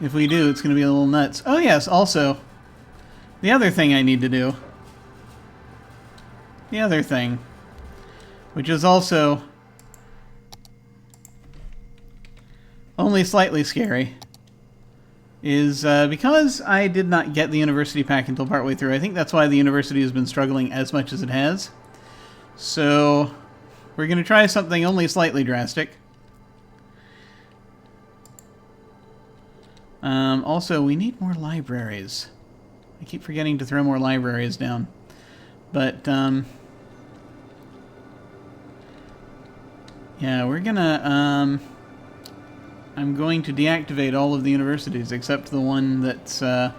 if we do, it's going to be a little nuts. Oh yes, also... The other thing I need to do, which is also only slightly scary, is because I did not get the university pack until partway through. I think that's why the university has been struggling as much as it has. So we're going to try something only slightly drastic. Also, we need more libraries. I keep forgetting to throw more libraries down. But, yeah, we're gonna, I'm going to deactivate all of the universities except the one that's, I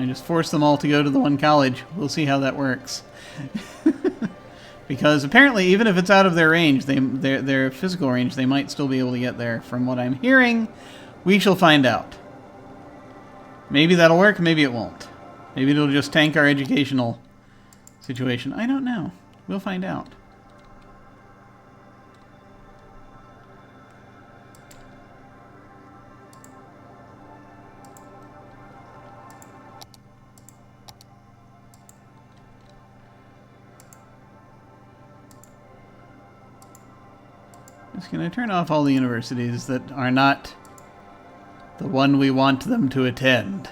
just force them all to go to the one college. We'll see how that works. Because apparently, even if it's out of their range, their physical range, they might still be able to get there. From what I'm hearing, we shall find out. Maybe that'll work, maybe it won't. Maybe it'll just tank our educational situation. I don't know. We'll find out. Just going to turn off all the universities that are not the one we want them to attend.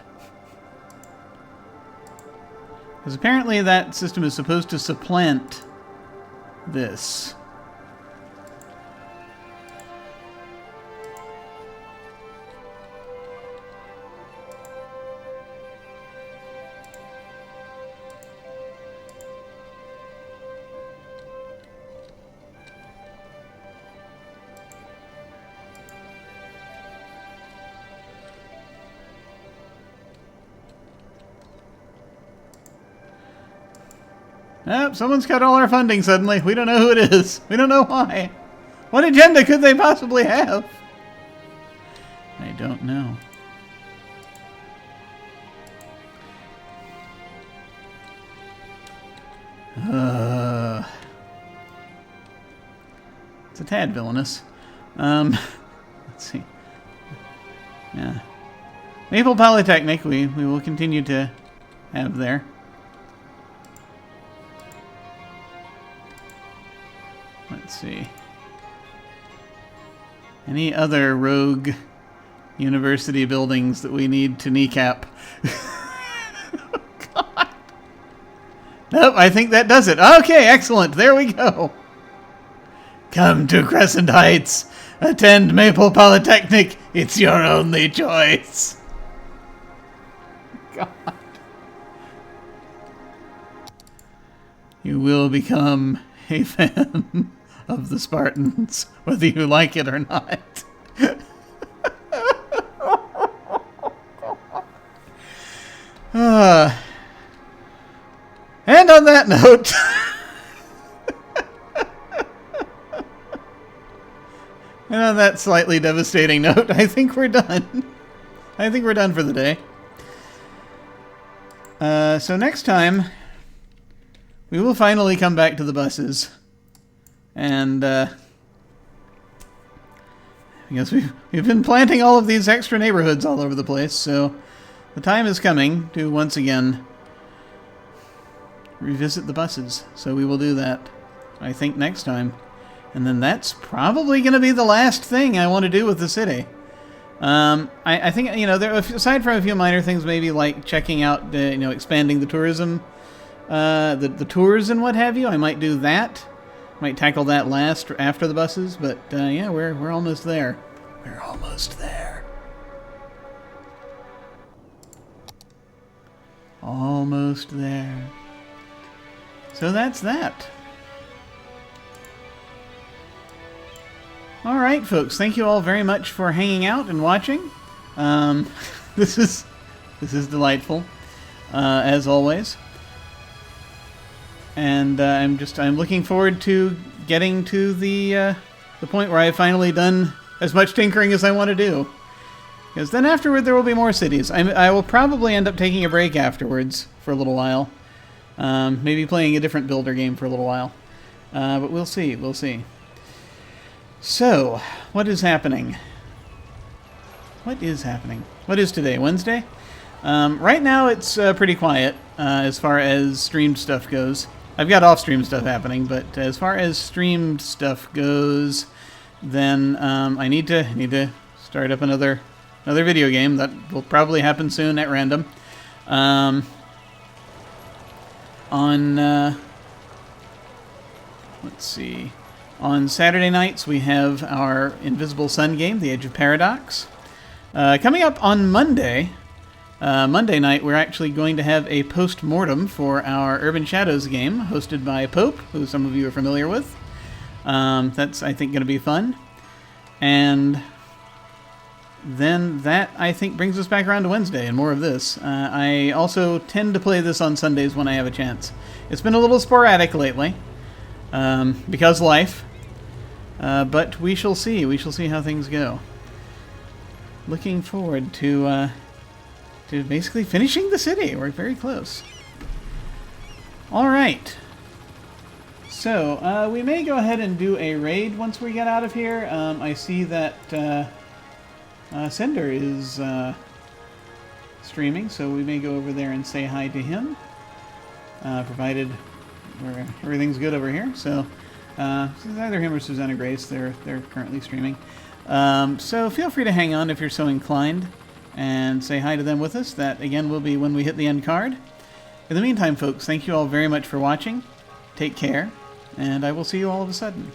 Because apparently that system is supposed to supplant this. Oh, someone's cut all our funding suddenly. We don't know who it is. We don't know why. What agenda could they possibly have? I don't know. It's a tad villainous. Let's see. Yeah. Maple Polytechnic we will continue to have there. Let's see. Any other rogue university buildings that we need to kneecap? Oh, God. Nope, I think that does it. Okay, excellent. There we go. Come to Crescent Heights. Attend Maple Polytechnic. It's your only choice. God. You will become a fan of the Spartans, whether you like it or not. And on that note, and on that slightly devastating note, I think we're done. I think we're done for the day. So next time, we will finally come back to the buses. And, because we've been planting all of these extra neighborhoods all over the place, so the time is coming to once again revisit the buses. So we will do that, I think, next time. And then that's probably going to be the last thing I want to do with the city. I think, you know, aside from a few minor things, maybe like checking out, you know, expanding the tourism, the tours and what have you, I might do that. Might tackle that last after the buses, but yeah, we're almost there. We're almost there. Almost there. So that's that. All right, folks. Thank you all very much for hanging out and watching. This is delightful, as always. And I'm looking forward to getting to the point where I've finally done as much tinkering as I want to do. Because then afterward there will be more cities. I will probably end up taking a break afterwards for a little while. Maybe playing a different builder game for a little while. But we'll see. We'll see. So, what is happening? What is happening? What is today? Wednesday? Right now it's pretty quiet as far as streamed stuff goes. I've got off-stream stuff happening, but as far as streamed stuff goes, then I need to start up another video game. That will probably happen soon at random. Let's see. On Saturday nights, we have our Invisible Sun game, The Edge of Paradox. Coming up on Monday night, we're actually going to have a post-mortem for our Urban Shadows game, hosted by Pope, who some of you are familiar with. That's, I think, going to be fun. And then that, I think, brings us back around to Wednesday and more of this. I also tend to play this on Sundays when I have a chance. It's been a little sporadic lately, because life. But we shall see. We shall see how things go. Looking forward to basically finishing the city. We're very close. All right. So we may go ahead and do a raid once we get out of here. I see that Cinder is streaming, so we may go over there and say hi to him, provided everything's good over here. So it's either him or Susanna Grace. They're currently streaming. So feel free to hang on if you're so inclined and say hi to them with us. That, again, will be when we hit the end card. In the meantime, folks, thank you all very much for watching. Take care, and I will see you all of a sudden.